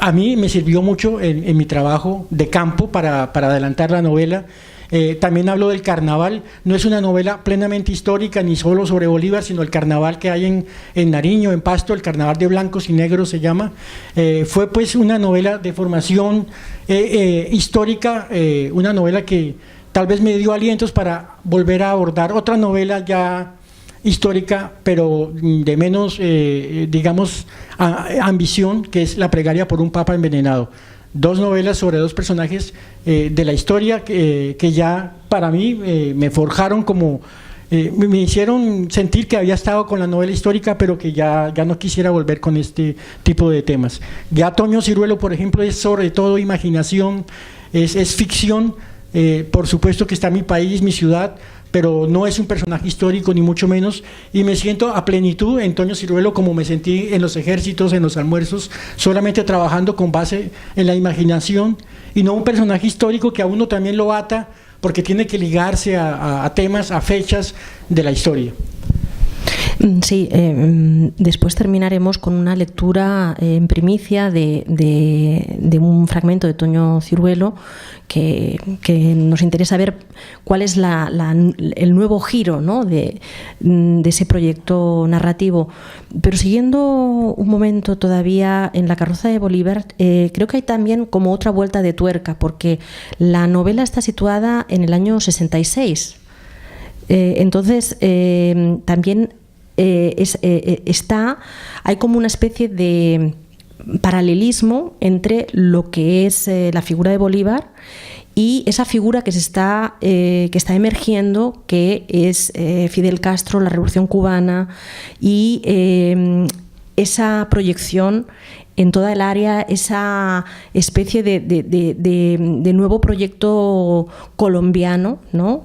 S3: A mí me sirvió mucho en mi trabajo de campo para adelantar la novela. También hablo del carnaval. No es una novela plenamente histórica ni solo sobre Bolívar, sino el carnaval que hay en Nariño, en Pasto, el carnaval de blancos y negros se llama. Fue pues una novela de formación histórica, una novela que tal vez me dio alientos para volver a abordar otra novela ya histórica, pero de menos, digamos, ambición, que es La plegaria por un papa envenenado. 2 novelas sobre 2 personajes de la historia que ya para mí me forjaron como me hicieron sentir que había estado con la novela histórica, pero que ya no quisiera volver con este tipo de temas. Ya Toño Ciruelo, por ejemplo, es sobre todo imaginación, es ficción. Por supuesto que está mi país, mi ciudad, pero no es un personaje histórico, ni mucho menos, y me siento a plenitud en Toño Ciruelo como me sentí en los ejércitos, en los almuerzos, solamente trabajando con base en la imaginación, y no un personaje histórico que a uno también lo ata, porque tiene que ligarse a temas, a fechas de la historia.
S2: Sí, después terminaremos con una lectura en primicia de un fragmento de Toño Ciruelo que nos interesa ver cuál es el nuevo giro, ¿no?, de ese proyecto narrativo. Pero siguiendo un momento todavía en La carroza de Bolívar, creo que hay también como otra vuelta de tuerca, porque la novela está situada en el año 66. Entonces, también hay como una especie de paralelismo entre lo que es la figura de Bolívar y esa figura que está emergiendo, que es Fidel Castro, la Revolución Cubana, y esa proyección en toda el área, esa especie de nuevo proyecto colombiano, ¿no?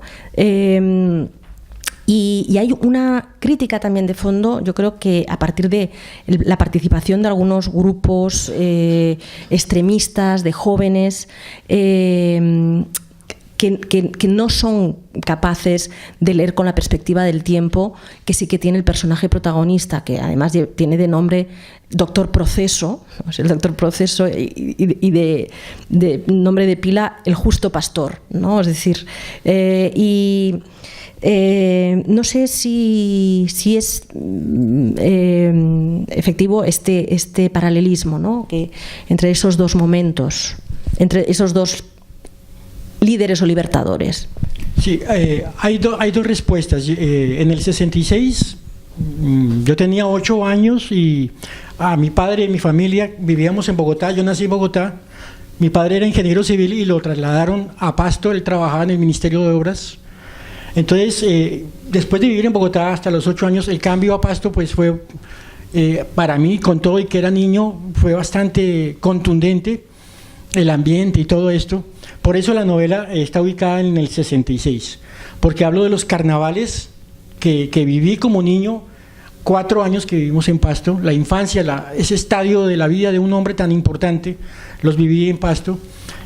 S2: Y hay una crítica también de fondo, yo creo que a partir de la participación de algunos grupos extremistas, de jóvenes, que no son capaces de leer con la perspectiva del tiempo que sí que tiene el personaje protagonista, que además tiene de nombre Doctor Proceso, ¿no? Es el Doctor Proceso, y de nombre de pila el Justo Pastor, ¿no? Es decir, no sé si es efectivo este paralelismo, ¿no?, que entre esos dos momentos, entre esos dos líderes o libertadores.
S3: Sí, hay dos respuestas. En el 66 yo tenía 8 años y mi padre y mi familia vivíamos en Bogotá. Yo nací en Bogotá. Mi padre era ingeniero civil y lo trasladaron a Pasto. Él trabajaba en el Ministerio de Obras. Entonces, después de vivir en Bogotá hasta los 8 años, el cambio a Pasto pues fue, para mí, con todo y que era niño, fue bastante contundente, el ambiente y todo esto. Por eso la novela está ubicada en el 66, porque hablo de los carnavales que viví como niño, 4 años que vivimos en Pasto, la infancia, ese estadio de la vida de un hombre tan importante, los viví en Pasto,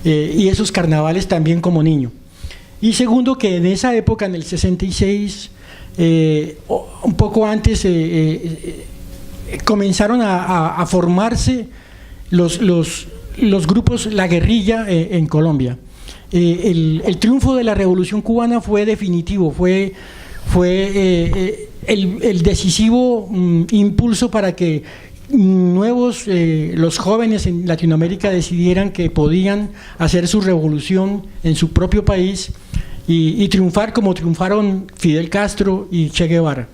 S3: y esos carnavales también como niño. Y segundo, que en esa época, en el 66, un poco antes, comenzaron a formarse los grupos, la guerrilla en Colombia. El triunfo de la Revolución Cubana fue definitivo, fue el decisivo impulso para que los jóvenes en Latinoamérica decidieran que podían hacer su revolución en su propio país y triunfar como triunfaron Fidel Castro y Che Guevara.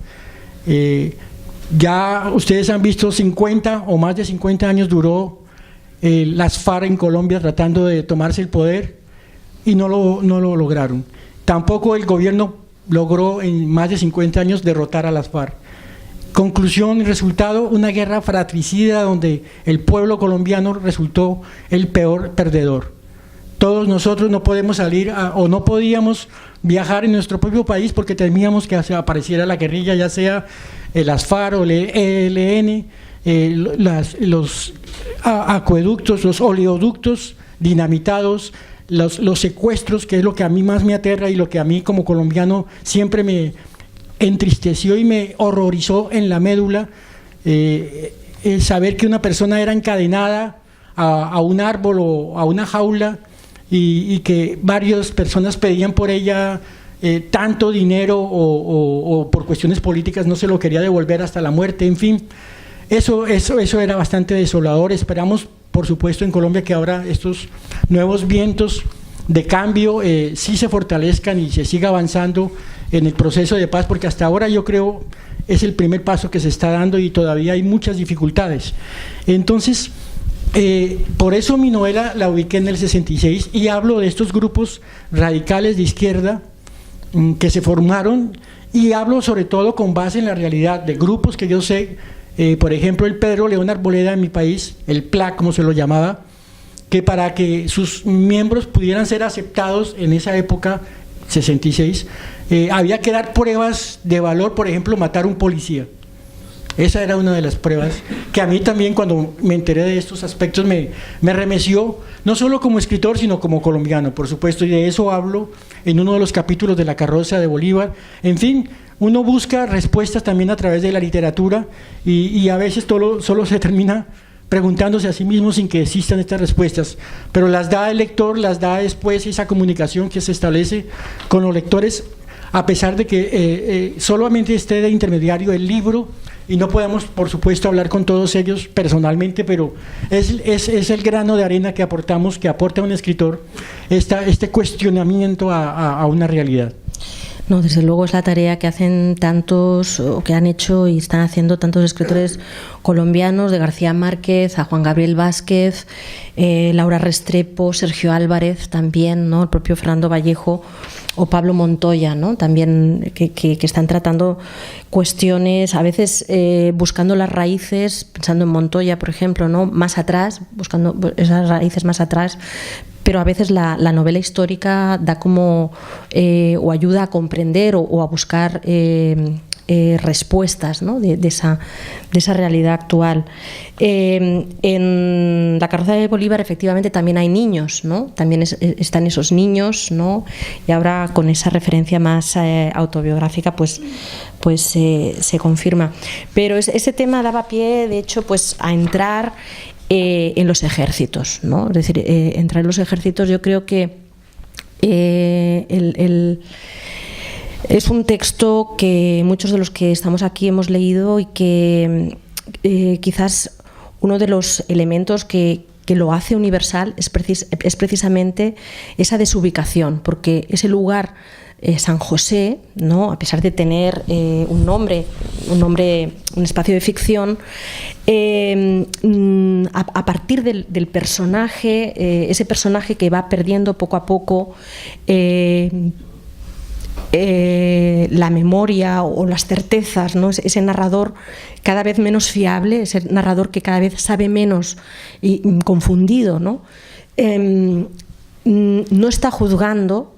S3: Ya ustedes han visto 50 o más de 50 años duró las FARC en Colombia tratando de tomarse el poder y no lo lograron. Tampoco el gobierno logró en más de 50 años derrotar a las FARC. Conclusión y resultado, una guerra fratricida donde el pueblo colombiano resultó el peor perdedor. Todos nosotros no podemos salir o no podíamos viajar en nuestro propio país porque temíamos que apareciera la guerrilla, ya sea las FARC o el ELN, los acueductos, los oleoductos dinamitados, los secuestros, que es lo que a mí más me aterra y lo que a mí como colombiano siempre me entristeció y me horrorizó en la médula, el saber que una persona era encadenada a un árbol o a una jaula y que varias personas pedían por ella tanto dinero o por cuestiones políticas no se lo quería devolver hasta la muerte, en fin. Eso era bastante desolador. Esperamos, por supuesto, en Colombia que ahora estos nuevos vientos de cambio sí se fortalezcan y se siga avanzando en el proceso de paz, porque hasta ahora yo creo es el primer paso que se está dando y todavía hay muchas dificultades. Entonces, por eso mi novela la ubiqué en el 66 y hablo de estos grupos radicales de izquierda que se formaron y hablo sobre todo con base en la realidad de grupos que yo sé, por ejemplo el Pedro León Arboleda en mi país, el PLAC como se lo llamaba, que para que sus miembros pudieran ser aceptados en esa época, 66, había que dar pruebas de valor, por ejemplo matar a un policía. Esa era una de las pruebas que a mí también, cuando me enteré de estos aspectos, me remeció, no solo como escritor, sino como colombiano, por supuesto, y de eso hablo en uno de los capítulos de La carroza de Bolívar. En fin, uno busca respuestas también a través de la literatura y a veces solo se termina preguntándose a sí mismo sin que existan estas respuestas, pero las da el lector, las da después esa comunicación que se establece con los lectores, a pesar de que solamente esté de intermediario el libro, y no podemos, por supuesto, hablar con todos ellos personalmente, pero es el grano de arena que aportamos, que aporta un escritor, este cuestionamiento a una realidad.
S2: No, desde luego es la tarea que hacen tantos, o que han hecho y están haciendo tantos escritores colombianos, de García Márquez a Juan Gabriel Vázquez, Laura Restrepo, Sergio Álvarez también, ¿no? El propio Fernando Vallejo o Pablo Montoya, ¿no? También que están tratando cuestiones, a veces buscando las raíces, pensando en Montoya, por ejemplo, ¿no? Más atrás, buscando esas raíces más atrás, pero a veces la novela histórica da como o ayuda a comprender o a buscar respuestas, ¿no? de esa realidad actual. En La carroza de Bolívar efectivamente también hay niños, ¿no? También están esos niños, ¿no? Y ahora con esa referencia más autobiográfica pues se confirma. Pero ese tema daba pie, de hecho, pues a entrar en los ejércitos, ¿no? Es decir, entrar en los ejércitos, yo creo que es un texto que muchos de los que estamos aquí hemos leído y que quizás uno de los elementos que lo hace universal es precisamente esa desubicación, porque ese lugar, San José, ¿no? A pesar de tener un nombre, un espacio de ficción, a partir del personaje, ese personaje que va perdiendo poco a poco la memoria o las certezas, ¿no? Ese narrador cada vez menos fiable, ese narrador que cada vez sabe menos y confundido, ¿no? No está juzgando,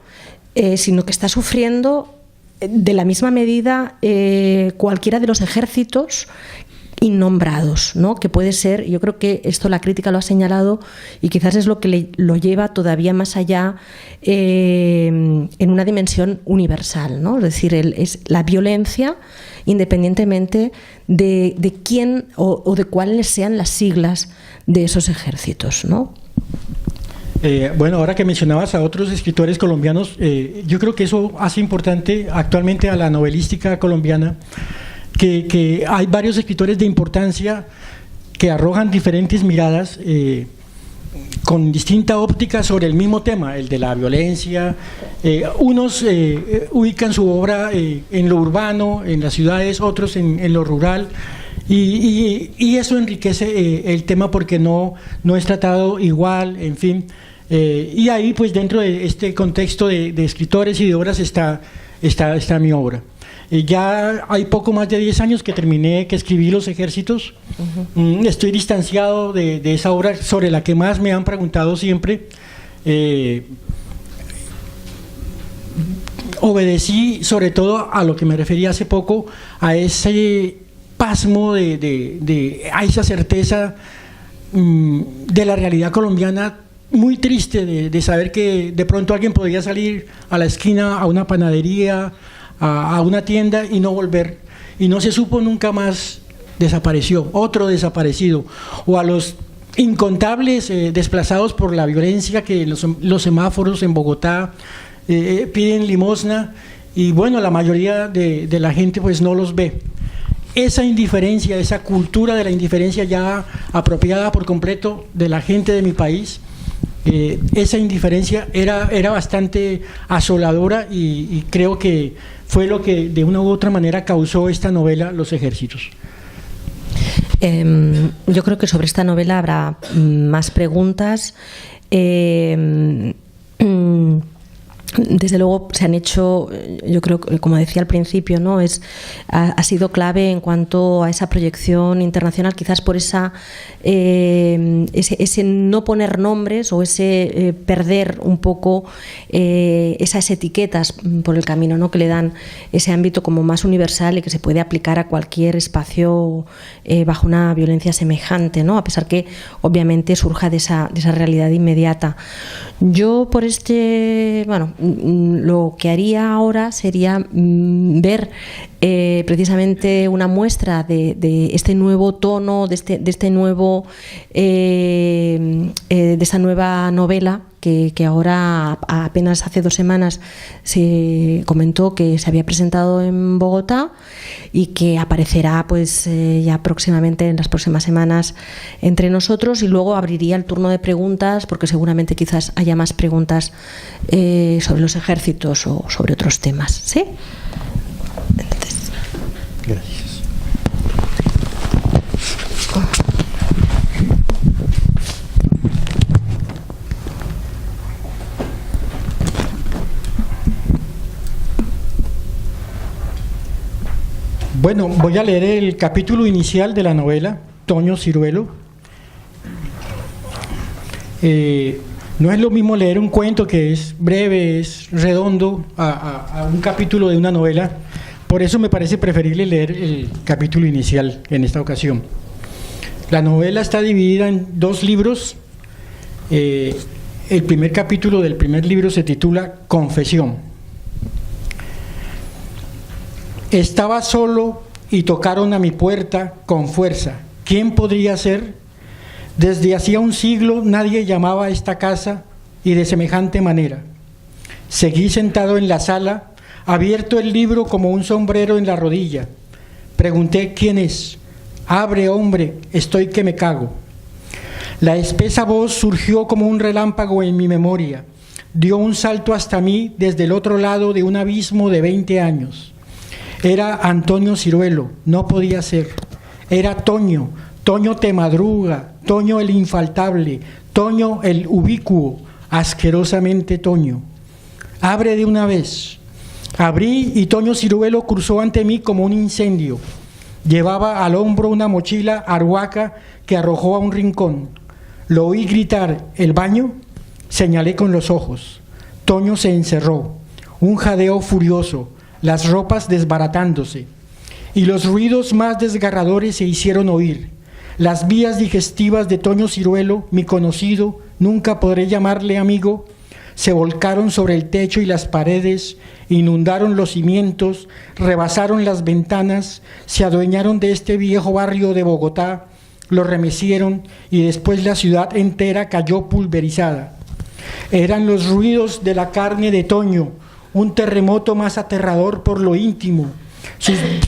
S2: sino que está sufriendo de la misma medida cualquiera de los ejércitos innombrados, ¿no? Que puede ser, yo creo que esto la crítica lo ha señalado y quizás es lo que lo lleva todavía más allá en una dimensión universal, ¿no? Es decir, es la violencia independientemente de quién o de cuáles sean las siglas de esos ejércitos, ¿no?
S3: Bueno, ahora que mencionabas a otros escritores colombianos, yo creo que eso hace importante actualmente a la novelística colombiana, que hay varios escritores de importancia que arrojan diferentes miradas con distinta óptica sobre el mismo tema, el de la violencia. Unos ubican su obra en lo urbano, en las ciudades, otros en lo rural, y eso enriquece el tema porque no es tratado igual, en fin. Y ahí, pues, dentro de este contexto de escritores y de obras está mi obra. Ya hay poco más de 10 años que escribí Los ejércitos. Estoy distanciado de esa obra sobre la que más me han preguntado siempre. Obedecí sobre todo a lo que me referí hace poco, a ese pasmo a esa certeza de la realidad colombiana, muy triste de saber que de pronto alguien podría salir a la esquina, a una panadería, a una tienda y no volver, y no se supo nunca más, desapareció, otro desaparecido, o a los incontables desplazados por la violencia que los semáforos en Bogotá piden limosna, y bueno, la mayoría de la gente pues no los ve. Esa indiferencia, esa cultura de la indiferencia ya apropiada por completo de la gente de mi país, esa indiferencia era bastante asoladora, y creo que fue lo que de una u otra manera causó esta novela, Los ejércitos.
S2: Yo creo que sobre esta novela habrá más preguntas. desde luego se han hecho, yo creo que, como decía al principio, ¿no? Ha sido clave en cuanto a esa proyección internacional, quizás por ese no poner nombres o ese perder un poco esas etiquetas por el camino, ¿no? Que le dan ese ámbito como más universal y que se puede aplicar a cualquier espacio bajo una violencia semejante, ¿no? A pesar que obviamente surja de esa realidad inmediata. Yo por lo que haría ahora sería ver precisamente una muestra de este nuevo tono, de esta nueva novela que ahora apenas hace 2 semanas se comentó que se había presentado en Bogotá y que aparecerá pues ya próximamente, en las próximas semanas, entre nosotros, y luego abriría el turno de preguntas porque seguramente quizás haya más preguntas sobre los ejércitos o sobre otros temas. ¿Sí? Entonces.
S3: Gracias. Bueno, voy a leer el capítulo inicial de la novela, Toño Ciruelo. No es lo mismo leer un cuento que es breve, es redondo, a un capítulo de una novela. Por eso me parece preferible leer el capítulo inicial en esta ocasión. La novela está dividida en 2 libros. El primer capítulo del primer libro se titula Confesión. Estaba solo y tocaron a mi puerta con fuerza. ¿Quién podría ser? Desde hacía un siglo nadie llamaba a esta casa y de semejante manera. Seguí sentado en la sala, abierto el libro como un sombrero en la rodilla. Pregunté: ¿quién es? Abre, hombre, estoy que me cago. La espesa voz surgió como un relámpago en mi memoria. Dio un salto hasta mí desde el otro lado de un abismo de 20 años. Era Antonio Ciruelo, no podía ser. Era Toño, Toño te madruga, Toño el infaltable, Toño el ubicuo, asquerosamente Toño. Abre de una vez. Abrí y Toño Ciruelo cruzó ante mí como un incendio. Llevaba al hombro una mochila arhuaca que arrojó a un rincón. Lo oí gritar: ¿el baño? Señalé con los ojos. Toño se encerró. Un jadeo furioso, las ropas desbaratándose, y los ruidos más desgarradores se hicieron oír. Las vías digestivas de Toño Ciruelo, mi conocido, nunca podré llamarle amigo, se volcaron sobre el techo y las paredes, inundaron los cimientos, rebasaron las ventanas, se adueñaron de este viejo barrio de Bogotá, lo remecieron y después la ciudad entera cayó pulverizada. Eran los ruidos de la carne de Toño, un terremoto más aterrador por lo íntimo.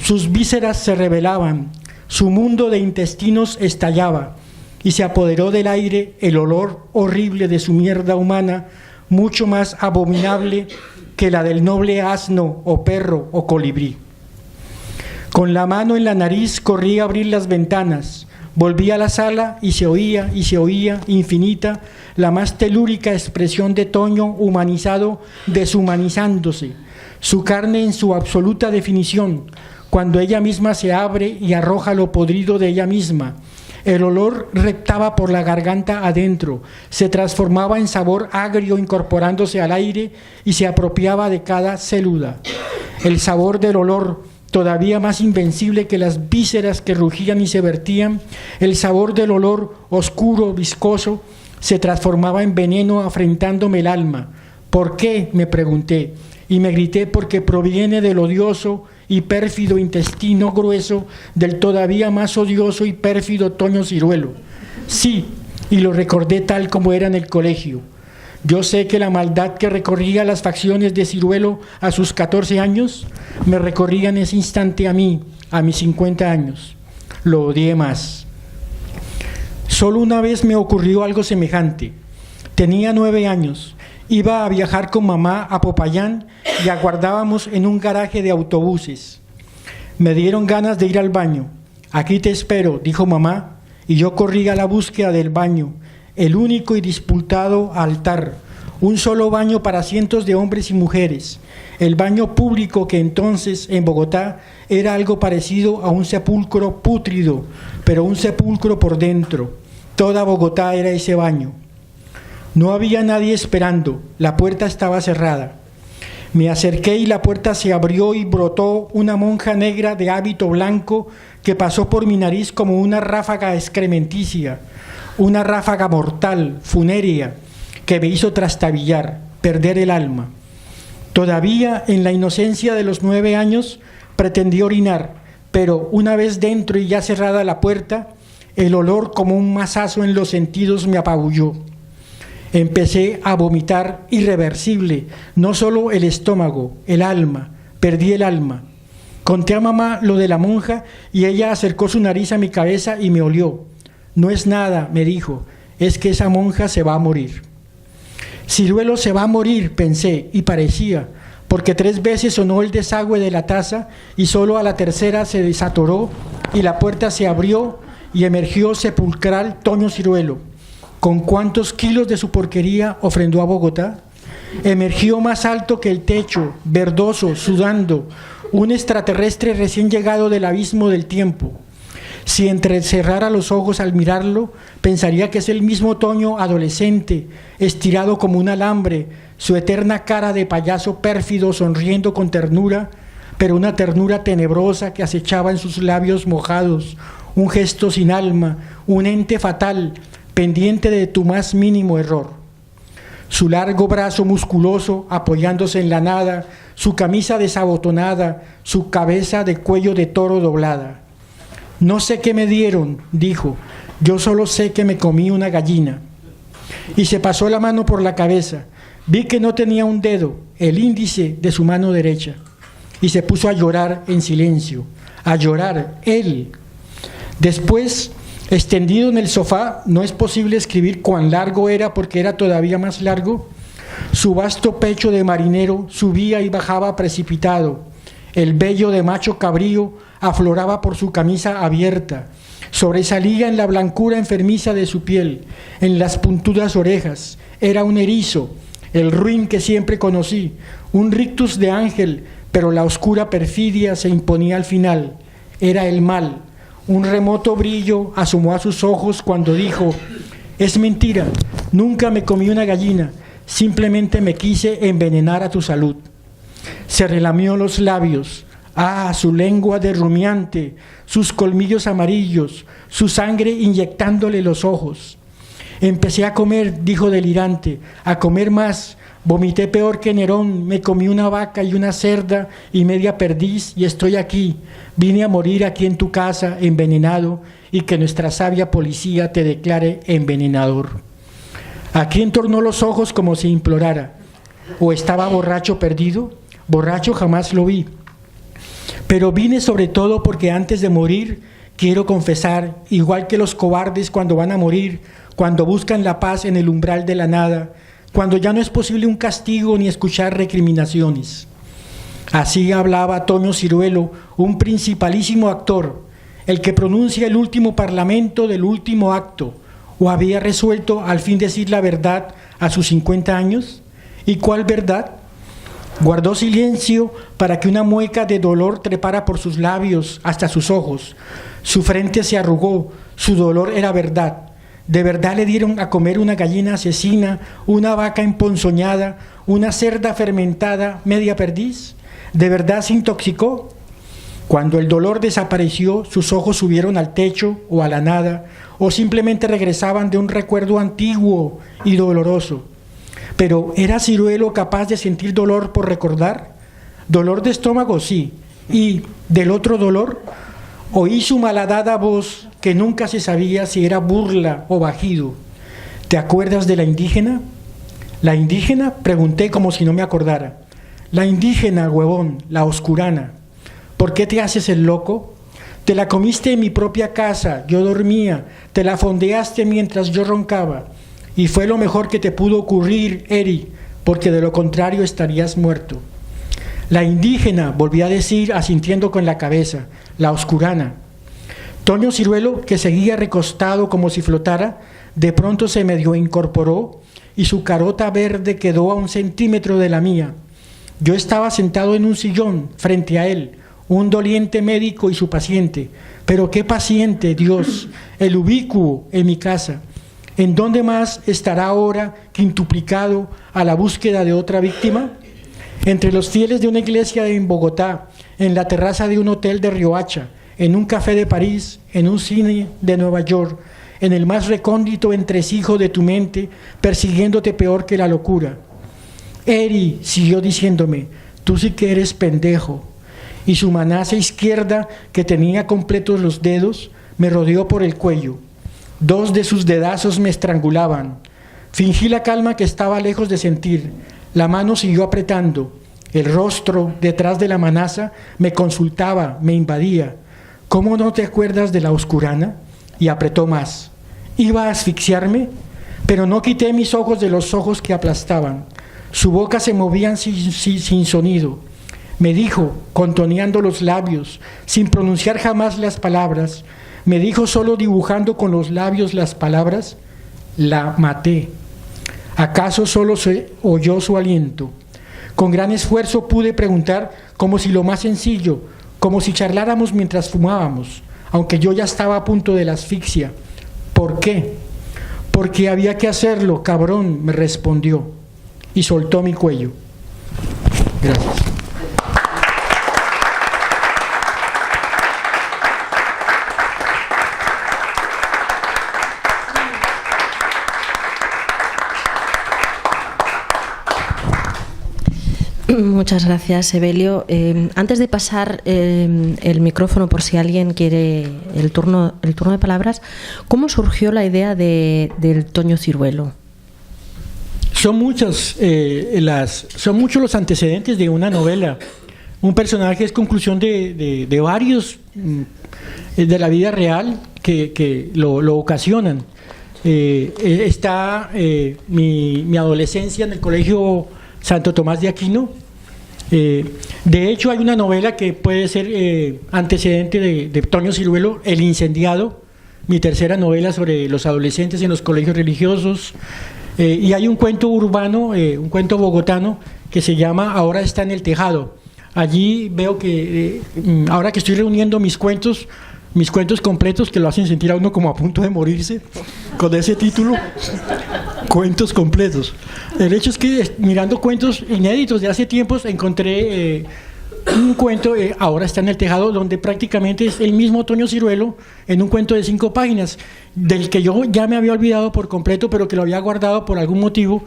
S3: Sus vísceras se revelaban, su mundo de intestinos estallaba y se apoderó del aire el olor horrible de su mierda humana, mucho más abominable que la del noble asno o perro o colibrí. Con la mano en la nariz corrí a abrir las ventanas. Volví a la sala y se oía infinita la más telúrica expresión de Toño humanizado, deshumanizándose, su carne en su absoluta definición, cuando ella misma se abre y arroja lo podrido de ella misma. El olor reptaba por la garganta adentro, se transformaba en sabor agrio incorporándose al aire y se apropiaba de cada célula. El sabor del olor, todavía más invencible que las vísceras que rugían y se vertían, el sabor del olor oscuro, viscoso, se transformaba en veneno afrentándome el alma. ¿Por qué?, me pregunté, y me grité: porque proviene del odioso y pérfido intestino grueso del todavía más odioso y pérfido Toño Ciruelo. Sí, y lo recordé tal como era en el colegio. Yo sé que la maldad que recorría las facciones de Ciruelo a sus 14 años, me recorría en ese instante a mí, a mis 50 años. Lo odié más. Solo una vez me ocurrió algo semejante. Tenía 9 años, iba a viajar con mamá a Popayán y aguardábamos en un garaje de autobuses. Me dieron ganas de ir al baño. Aquí te espero, dijo mamá, y yo corrí a la búsqueda del baño, el único y disputado altar, un solo baño para cientos de hombres y mujeres. El baño público, que entonces en Bogotá era algo parecido a un sepulcro pútrido, pero un sepulcro por dentro. Toda Bogotá era ese baño. No había nadie esperando, la puerta estaba cerrada. Me acerqué y la puerta se abrió y brotó una monja negra de hábito blanco que pasó por mi nariz como una ráfaga excrementicia, una ráfaga mortal, funérea, que me hizo trastabillar, perder el alma. Todavía en la inocencia de los 9 años pretendí orinar, pero una vez dentro y ya cerrada la puerta, el olor como un mazazo en los sentidos me apabulló. Empecé a vomitar irreversible, no solo el estómago, el alma, perdí el alma. Conté a mamá lo de la monja y ella acercó su nariz a mi cabeza y me olió. No es nada, me dijo, es que esa monja se va a morir. Ciruelo se va a morir, pensé, y parecía, porque 3 veces sonó el desagüe de la taza y solo a la tercera se desatoró y la puerta se abrió y emergió sepulcral Toño Ciruelo. ¿Con cuántos kilos de su porquería ofrendó a Bogotá? Emergió más alto que el techo, verdoso, sudando, un extraterrestre recién llegado del abismo del tiempo. Si entrecerrara los ojos al mirarlo, pensaría que es el mismo Toño adolescente, estirado como un alambre, su eterna cara de payaso pérfido sonriendo con ternura, pero una ternura tenebrosa que acechaba en sus labios mojados, un gesto sin alma, un ente fatal, pendiente de tu más mínimo error. Su largo brazo musculoso apoyándose en la nada, su camisa desabotonada, su cabeza de cuello de toro doblada. No sé qué me dieron, dijo, yo solo sé que me comí una gallina. Y se pasó la mano por la cabeza. Vi que no tenía un dedo, el índice de su mano derecha. Y se puso a llorar en silencio, a llorar él. Después, extendido en el sofá, no es posible escribir cuán largo era porque era todavía más largo. Su vasto pecho de marinero subía y bajaba precipitado. El vello de macho cabrío afloraba por su camisa abierta. Sobresalía en la blancura enfermiza de su piel, en las puntudas orejas. Era un erizo, el ruin que siempre conocí, un rictus de ángel, pero la oscura perfidia se imponía al final. Era el mal. Un remoto brillo asomó a sus ojos cuando dijo: es mentira, nunca me comí una gallina, simplemente me quise envenenar a tu salud. Se relamió los labios. Ah, su lengua de rumiante, sus colmillos amarillos, su sangre inyectándole los ojos. Empecé a comer, dijo delirante, a comer más. Vomité peor que Nerón, me comí una vaca y una cerda y media perdiz y estoy aquí. Vine a morir aquí en tu casa, envenenado, y que nuestra sabia policía te declare envenenador. Aquí entornó los ojos como si implorara. ¿O estaba borracho perdido? Borracho jamás lo vi. Pero vine sobre todo porque antes de morir quiero confesar, igual que los cobardes cuando van a morir, cuando buscan la paz en el umbral de la nada, cuando ya no es posible un castigo ni escuchar recriminaciones. Así hablaba Toño Ciruelo, un principalísimo actor, el que pronuncia el último parlamento del último acto, o había resuelto al fin decir la verdad a sus 50 años. ¿Y cuál verdad? Guardó silencio para que una mueca de dolor trepara por sus labios hasta sus ojos. Su frente se arrugó, su dolor era verdad. ¿De verdad le dieron a comer una gallina asesina, una vaca emponzoñada, una cerda fermentada, media perdiz? ¿De verdad se intoxicó? Cuando el dolor desapareció, sus ojos subieron al techo o a la nada, o simplemente regresaban de un recuerdo antiguo y doloroso. Pero ¿era Ciruelo capaz de sentir dolor por recordar? ¿Dolor de estómago? Sí. ¿Y del otro dolor? Oí su malhadada voz que nunca se sabía si era burla o bajido. ¿Te acuerdas de la indígena? ¿La indígena? Pregunté como si no me acordara. La indígena, huevón, la oscurana. ¿Por qué te haces el loco? Te la comiste en mi propia casa, yo dormía, te la fondeaste mientras yo roncaba. Y fue lo mejor que te pudo ocurrir, Eri, porque de lo contrario estarías muerto. La indígena, volví a decir, asintiendo con la cabeza, la oscurana. Toño Ciruelo, que seguía recostado como si flotara, de pronto se medio incorporó y su carota verde quedó a 1 centímetro de la mía. Yo estaba sentado en un sillón frente a él, un doliente médico y su paciente. Pero qué paciente, Dios, el ubícuo en mi casa. ¿En dónde más estará ahora quintuplicado a la búsqueda de otra víctima? Entre los fieles de una iglesia en Bogotá, en la terraza de un hotel de Riohacha, en un café de París, en un cine de Nueva York, en el más recóndito entresijo de tu mente, persiguiéndote peor que la locura. Eri siguió diciéndome, tú sí que eres pendejo. Y su manaza izquierda, que tenía completos los dedos, me rodeó por el cuello. 2 de sus dedazos me estrangulaban. Fingí la calma que estaba lejos de sentir. La mano siguió apretando. El rostro, detrás de la manaza, me consultaba, me invadía. ¿Cómo no te acuerdas de la oscurana? Y apretó más. Iba a asfixiarme, pero no quité mis ojos de los ojos que aplastaban. Su boca se movía sin sonido. Me dijo, contoneando los labios, sin pronunciar jamás las palabras, me dijo solo dibujando con los labios las palabras, la maté. ¿Acaso solo se oyó su aliento? Con gran esfuerzo pude preguntar, como si lo más sencillo, como si charláramos mientras fumábamos, aunque yo ya estaba a punto de la asfixia. ¿Por qué? Porque había que hacerlo, cabrón, me respondió, y soltó mi cuello. Gracias.
S2: Muchas gracias, Evelio. Antes de pasar el micrófono, por si alguien quiere el turno de palabras, ¿cómo surgió la idea del Toño Ciruelo?
S3: Son muchos los antecedentes de una novela. Un personaje es conclusión de varios de la vida real que lo ocasionan. Está mi adolescencia en el colegio Santo Tomás de Aquino. De hecho, hay una novela que puede ser antecedente de Toño Ciruelo, El Incendiado, mi tercera novela sobre los adolescentes en los colegios religiosos. Y hay un cuento urbano, un cuento bogotano, que se llama Ahora está en el tejado. Allí veo que, ahora que estoy reuniendo mis cuentos completos, que lo hacen sentir a uno como a punto de morirse, con ese título, Cuentos completos. El hecho es que mirando cuentos inéditos de hace tiempos encontré un cuento, Ahora está en el tejado, donde prácticamente es el mismo Toño Ciruelo en un cuento de 5 páginas, del que yo ya me había olvidado por completo, pero que lo había guardado por algún motivo.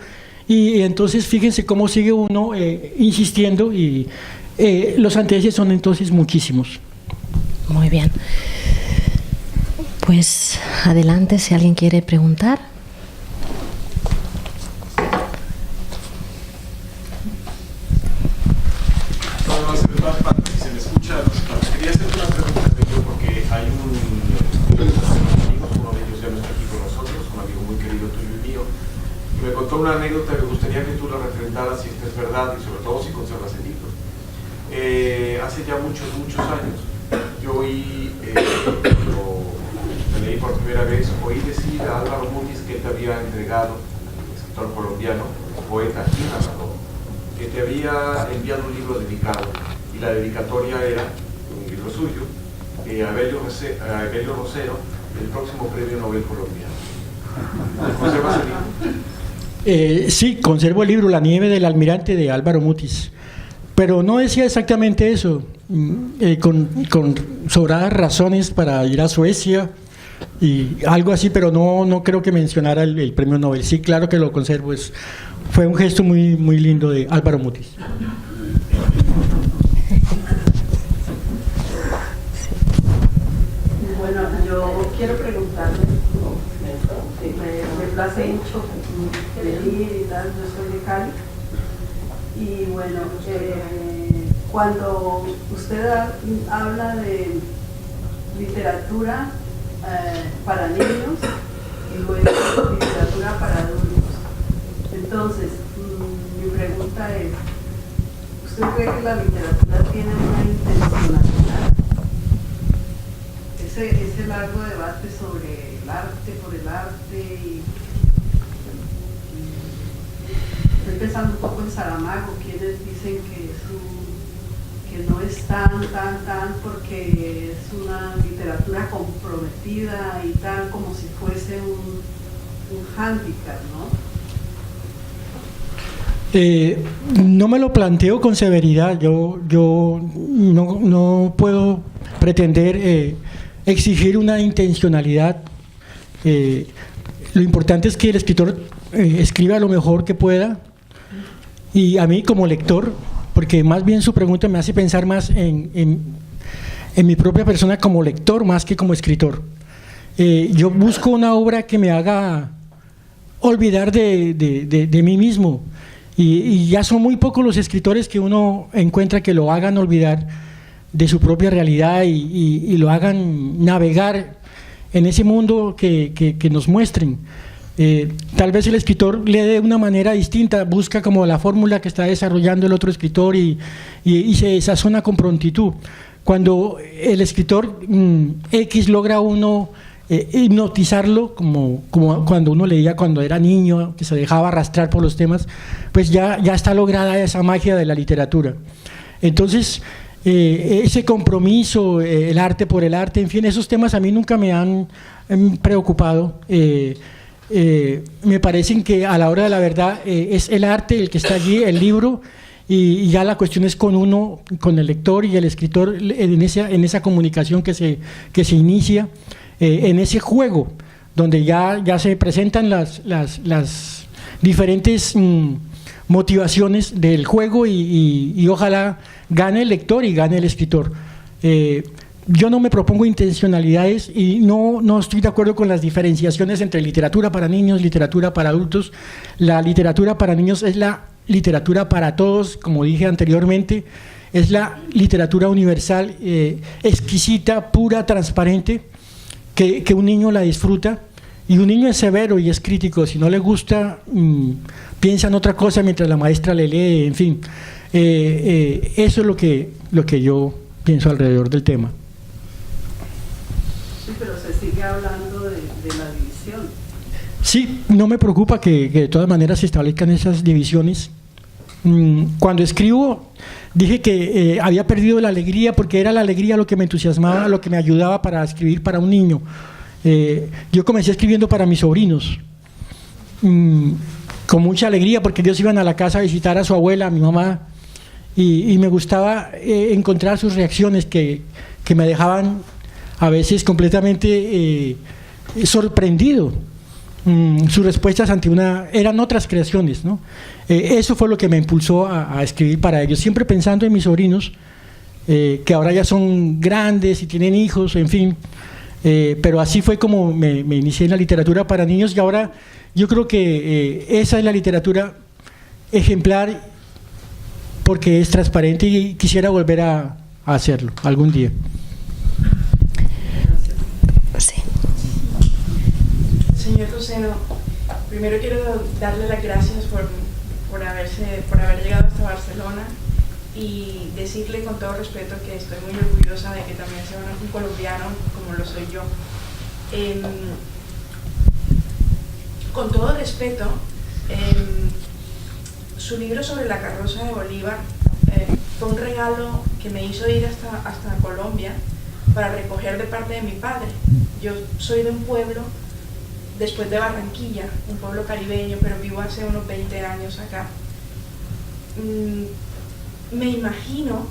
S3: Y entonces fíjense cómo sigue uno insistiendo, y los antecedentes son entonces muchísimos.
S2: Muy bien. Pues adelante, si alguien quiere preguntar.
S4: Si se me escucha, quería hacer una pregunta, porque hay amigos, uno de ellos ya no está aquí con nosotros, un amigo muy querido tuyo y mío, y me contó una anécdota que me gustaría que tú la refrentaras si esta es verdad y sobre todo si conservas el libro. Hace ya muchos años, yo oí, lo leí por primera vez, oí decir a Álvaro Mutis que te había entregado, escritor colombiano, poeta y narrador, que te había enviado un libro dedicado, y la dedicatoria era un libro suyo, a Evelio Rosero, el próximo premio Nobel colombiano. ¿Conservas el libro?
S3: Sí, conservo el libro La nieve del almirante, de Álvaro Mutis, pero no decía exactamente eso, con sobradas razones para ir a Suecia y algo así, pero no creo que mencionara el premio Nobel. Sí, claro que lo conservo, fue un gesto muy, muy lindo de Álvaro Mutis.
S5: Bueno, yo quiero preguntarle, me place mucho venir y tal, yo soy de Cali, y bueno, cuando usted habla de literatura para niños y luego literatura para adultos, entonces mi pregunta es, ¿usted cree que la literatura tiene una intencionalidad? Ese largo debate sobre el arte por el arte y estoy pensando un poco en Saramago, quienes dicen que no es tan, porque es una literatura comprometida y tal, como si fuese un hándicap, ¿no?
S3: No me lo planteo con severidad. Yo no puedo pretender exigir una intencionalidad. Lo importante es que el escritor escriba lo mejor que pueda, y a mí como lector, porque más bien su pregunta me hace pensar más en mi propia persona como lector más que como escritor. Yo busco una obra que me haga olvidar de mí mismo, y ya son muy pocos los escritores que uno encuentra que lo hagan olvidar de su propia realidad y lo hagan navegar en ese mundo que nos muestren. Tal vez el escritor lee de una manera distinta, busca como la fórmula que está desarrollando el otro escritor y se sazona con prontitud. Cuando el escritor X logra uno hipnotizarlo, como cuando uno leía cuando era niño, que se dejaba arrastrar por los temas, pues ya está lograda esa magia de la literatura. Entonces, ese compromiso, el arte por el arte, en fin, esos temas a mí nunca me han preocupado. Me parecen que a la hora de la verdad es el arte el que está allí, el libro, y ya la cuestión es con uno, con el lector y el escritor, en esa comunicación que se inicia, en ese juego donde ya se presentan las diferentes motivaciones del juego, y ojalá gane el lector y gane el escritor. Yo no me propongo intencionalidades, y no estoy de acuerdo con las diferenciaciones entre literatura para niños, literatura para adultos. La literatura para niños es la literatura para todos, como dije anteriormente, es la literatura universal, exquisita, pura, transparente, que un niño la disfruta, y un niño es severo y es crítico. Si no le gusta, piensa en otra cosa mientras la maestra le lee, en fin. Eso es lo que yo pienso alrededor del tema.
S5: Sí, pero se sigue hablando de la división.
S3: Sí, no me preocupa que de todas maneras se establezcan esas divisiones. Cuando escribo, dije que había perdido la alegría, porque era la alegría lo que me entusiasmaba, lo que me ayudaba para escribir para un niño. Yo comencé escribiendo para mis sobrinos, con mucha alegría, porque ellos iban a la casa a visitar a su abuela, a mi mamá, y me gustaba encontrar sus reacciones que me dejaban a veces completamente sorprendido. Sus respuestas eran otras creaciones, ¿no? Eso fue lo que me impulsó a escribir para ellos, siempre pensando en mis sobrinos, que ahora ya son grandes y tienen hijos, en fin. Pero así fue como me inicié en la literatura para niños, y ahora yo creo que esa es la literatura ejemplar, porque es transparente, y quisiera volver a hacerlo algún día.
S2: Sí.
S6: Señor Rosero, primero quiero darle las gracias por haber llegado hasta Barcelona, y decirle con todo respeto que estoy muy orgullosa de que también sea un colombiano como lo soy yo. Con todo respeto, su libro sobre la carroza de Bolívar fue un regalo que me hizo ir hasta Colombia para recoger de parte de mi padre. Yo soy de un pueblo después de Barranquilla, un pueblo caribeño, pero vivo hace unos 20 años acá. Me imagino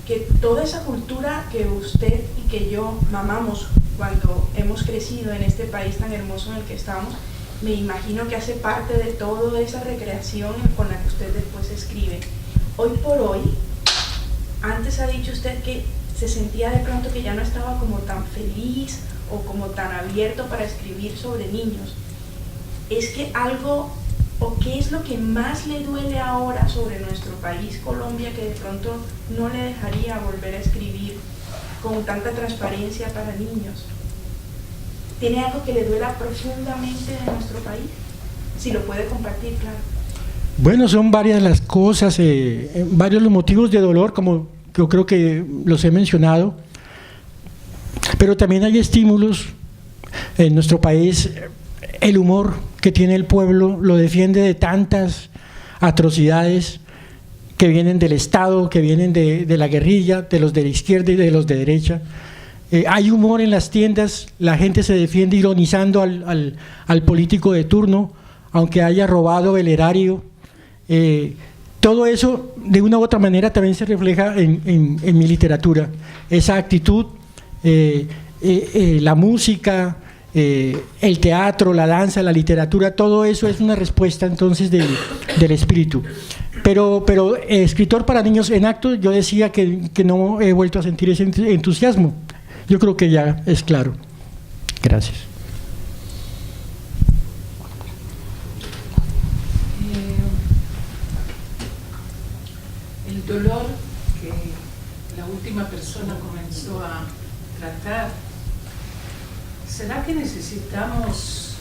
S6: que toda esa cultura que usted y que yo mamamos cuando hemos crecido en este país tan hermoso en el que estamos, me imagino que hace parte de toda esa recreación con la que usted después escribe. Hoy por hoy, antes ha dicho usted que se sentía de pronto que ya no estaba como tan feliz o como tan abierto para escribir sobre niños. ¿Es que algo, o qué es lo que más le duele ahora sobre nuestro país, Colombia, que de pronto no le dejaría volver a escribir con tanta transparencia para niños? ¿Tiene algo que le duela profundamente de nuestro país? Si lo puede compartir, claro.
S3: Bueno, son varias las cosas, varios los motivos de dolor, como yo creo que los he mencionado, pero también hay estímulos en nuestro país. El humor que tiene el pueblo lo defiende de tantas atrocidades que vienen del Estado, que vienen de la guerrilla, de los de la izquierda y de los de derecha. Hay humor en las tiendas, la gente se defiende ironizando al político de turno, aunque haya robado el erario. Todo eso, de una u otra manera, también se refleja en mi literatura. Esa actitud, la música, el teatro, la danza, la literatura, todo eso es una respuesta entonces del espíritu. Pero escritor para niños en acto, yo decía que no he vuelto a sentir ese entusiasmo. Yo creo que ya es claro. Gracias.
S7: El dolor que la última persona comenzó a tratar, ¿será que necesitamos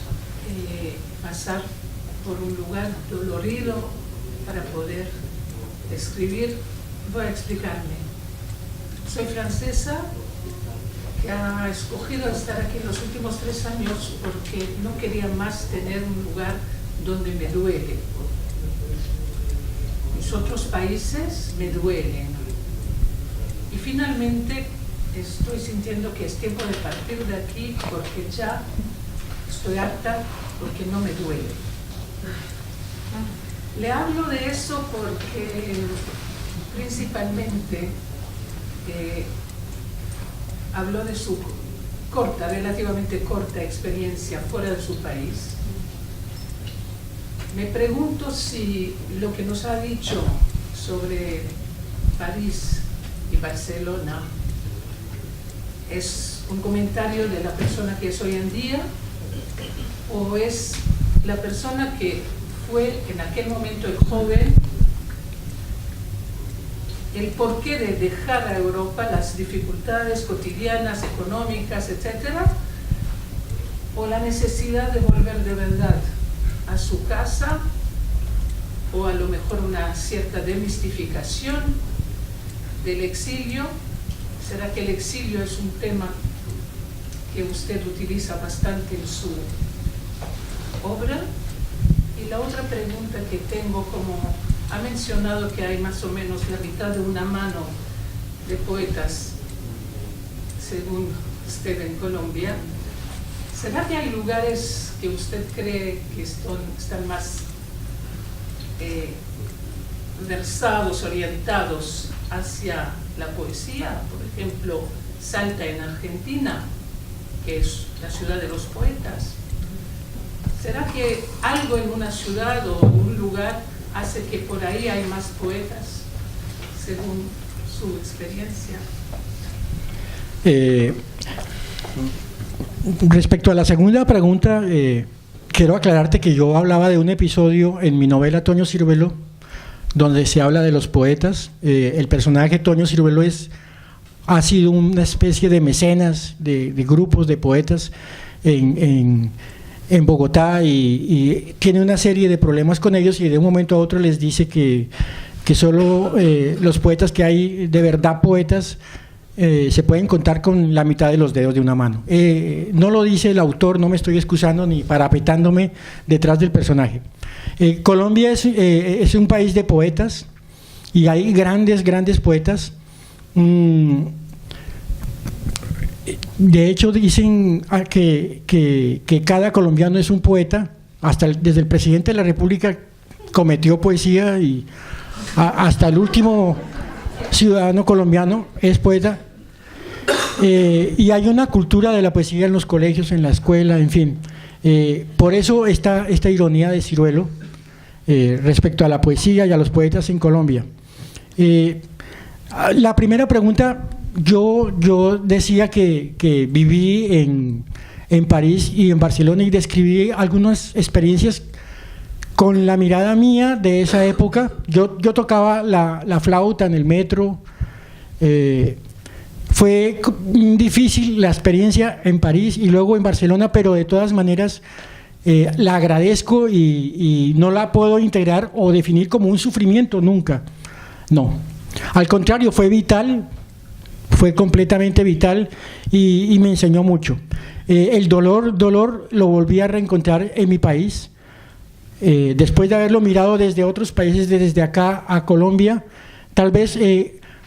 S7: pasar por un lugar dolorido para poder escribir? Voy a explicarme. Soy francesa, que ha escogido estar aquí en los últimos 3 años porque no quería más tener un lugar donde me duele. Mis otros países me duelen. Y finalmente estoy sintiendo que es tiempo de partir de aquí porque ya estoy harta, porque no me duele. Le hablo de eso porque principalmente habló de su relativamente corta experiencia fuera de su país. Me pregunto si lo que nos ha dicho sobre París y Barcelona es un comentario de la persona que es hoy en día o es la persona que fue en aquel momento el joven, el porqué de dejar a Europa, las dificultades cotidianas, económicas, etcétera, o la necesidad de volver de verdad a su casa, o a lo mejor una cierta demistificación del exilio. ¿Será que el exilio es un tema que usted utiliza bastante en su obra? Y la otra pregunta que tengo, como ha mencionado que hay más o menos la mitad de una mano de poetas, según usted, en Colombia, ¿será que hay lugares que usted cree que están más versados, orientados hacia la poesía? Por ejemplo, Salta en Argentina, que es la ciudad de los poetas. ¿Será que algo en una ciudad o un lugar hace que por ahí hay más poetas, según su experiencia?
S3: Respecto a la segunda pregunta, quiero aclararte que yo hablaba de un episodio en mi novela Toño Ciruelo, donde se habla de los poetas. El personaje Toño Ciruelo ha sido una especie de mecenas de grupos de poetas en Bogotá y tiene una serie de problemas con ellos, y de un momento a otro les dice que solo los poetas que hay de verdad poetas se pueden contar con la mitad de los dedos de una mano. No lo dice el autor, no me estoy excusando ni parapetándome detrás del personaje. Colombia es un país de poetas y hay grandes poetas. De hecho, dicen que cada colombiano es un poeta. Desde el presidente de la República cometió poesía, y hasta el último ciudadano colombiano es poeta. Y hay una cultura de la poesía en los colegios, en la escuela, en fin. Por eso esta ironía de Ciruelo respecto a la poesía y a los poetas en Colombia. La primera pregunta, yo decía que viví en París y en Barcelona y describí algunas experiencias con la mirada mía de esa época. Yo tocaba la flauta en el metro. Fue difícil la experiencia en París y luego en Barcelona, pero de todas maneras la agradezco y no la puedo integrar o definir como un sufrimiento, nunca. No, al contrario, fue vital, fue completamente vital y me enseñó mucho. El dolor lo volví a reencontrar en mi país. después de haberlo mirado desde otros países, desde acá a Colombia, tal vez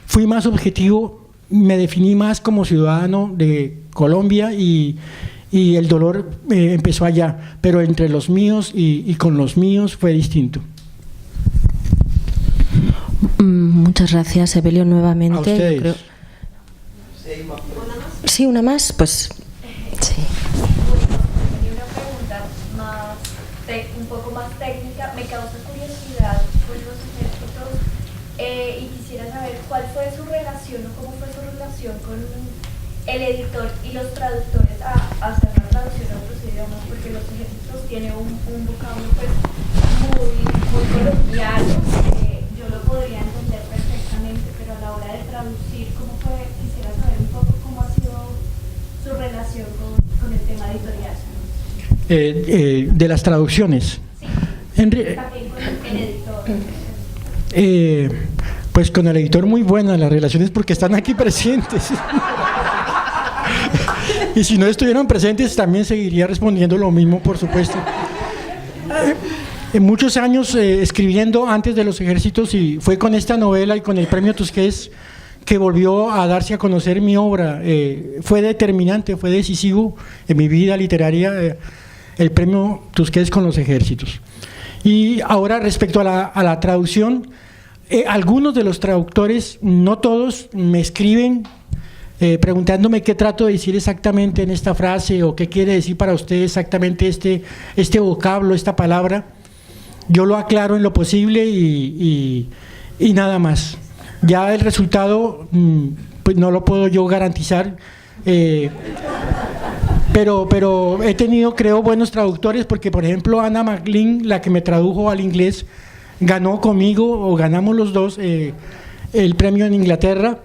S3: fui más objetivo, me definí más como ciudadano de Colombia y el dolor empezó allá, pero entre los míos y con los míos fue distinto.
S2: Muchas gracias, Evelio, nuevamente.
S3: A ustedes.
S2: Creo... Sí, una más, pues sí.
S8: Tenía una pregunta un poco más técnica. Me causa curiosidad con los ejércitos y quisiera saber cuál fue su relación o cómo fue su relación con el editor y los traductores a hacer la traducción a otros idiomas, porque los ejércitos tienen un vocablo pues muy coloquial. Yo lo podría entender perfectamente, pero a la hora de traducir, ¿cómo fue? Quisiera saber un poco cómo ha sido su relación con el tema editorial.
S3: De las traducciones.
S8: Sí, también con el editor.
S3: Pues con el editor muy buenas las relaciones porque están aquí presentes. Y si no estuvieran presentes también seguiría respondiendo lo mismo, por supuesto. Muchos años escribiendo antes de los ejércitos, y fue con esta novela y con el premio Tusquets que volvió a darse a conocer mi obra. Fue determinante, fue decisivo en mi vida literaria el premio Tusquets con los ejércitos. Y ahora respecto a la traducción, algunos de los traductores, no todos, me escriben preguntándome qué trato de decir exactamente en esta frase o qué quiere decir para usted exactamente este vocablo, esta palabra. Yo lo aclaro en lo posible y nada más. Ya el resultado pues no lo puedo yo garantizar, pero he tenido, creo, buenos traductores, porque por ejemplo Anna McLean, la que me tradujo al inglés, ganó conmigo, o ganamos los dos, el premio en Inglaterra.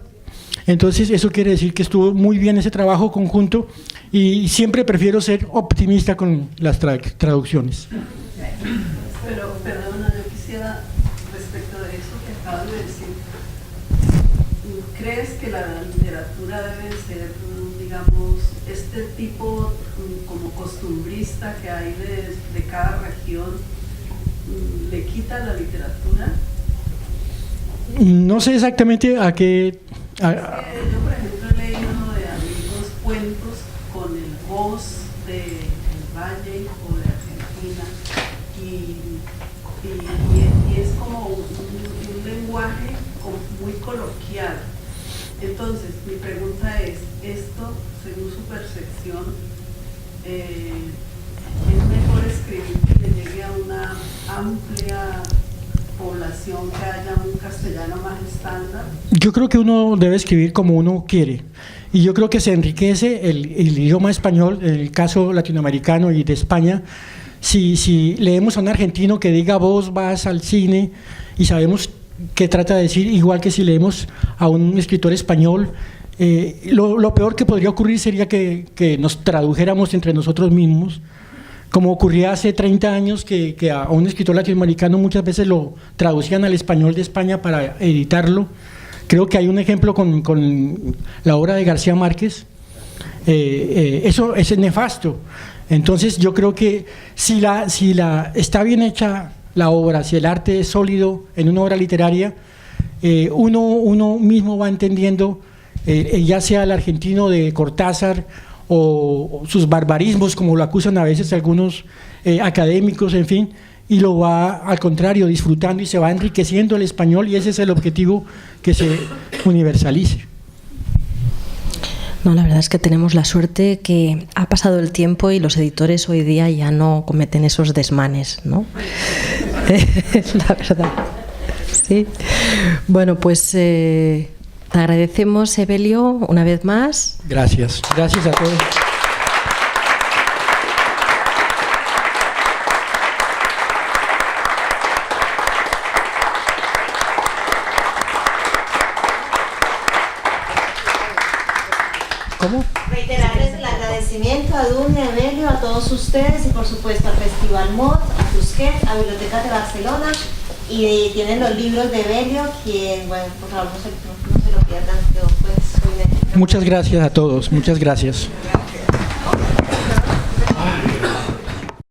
S3: Entonces eso quiere decir que estuvo muy bien ese trabajo conjunto, y siempre prefiero ser optimista con las traducciones.
S5: Pero, perdona, yo quisiera, respecto de eso que acabas de decir, ¿crees que la literatura debe ser, digamos, este tipo como costumbrista que hay de cada región, le quita la literatura?
S3: No sé exactamente a qué...
S5: Yo, por ejemplo, he leído de amigos cuentos con el voz del Valle o de Argentina, y es como un lenguaje muy coloquial. Entonces, mi pregunta es, ¿esto, según su percepción, es mejor escribir que le llegue a una amplia población, que haya un castellano más estándar?
S3: Yo creo que uno debe escribir como uno quiere, y yo creo que se enriquece el idioma español, en el caso latinoamericano y de España. Si leemos a un argentino que diga vos vas al cine y sabemos qué trata de decir, igual que si leemos a un escritor español, lo peor que podría ocurrir sería que nos tradujéramos entre nosotros mismos, como ocurría hace 30 años, que a un escritor latinoamericano muchas veces lo traducían al español de España para editarlo. Creo que hay un ejemplo con la obra de García Márquez. Eso es nefasto. Entonces yo creo que si está bien hecha la obra, si el arte es sólido en una obra literaria, uno mismo va entendiendo, ya sea el argentino de Cortázar o sus barbarismos, como lo acusan a veces algunos académicos, en fin, y lo va al contrario disfrutando y se va enriqueciendo el español, y ese es el objetivo, que se universalice.
S2: No, la verdad es que tenemos la suerte que ha pasado el tiempo y los editores hoy día ya no cometen esos desmanes, ¿no? Es la verdad. Sí. Bueno, pues te agradecemos, Evelio, una vez más.
S3: Gracias. Gracias a todos. ¿Cómo?
S1: Reiterarles el agradecimiento a Dunia, a Evelio, a todos ustedes, y por supuesto al Festival MOT, a Tusquets, a Bibliotecas de Barcelona, y tienen los libros de Evelio, quien, bueno, por favor no se lo pierdan. Yo, pues,
S3: Muchas gracias a todos, muchas gracias.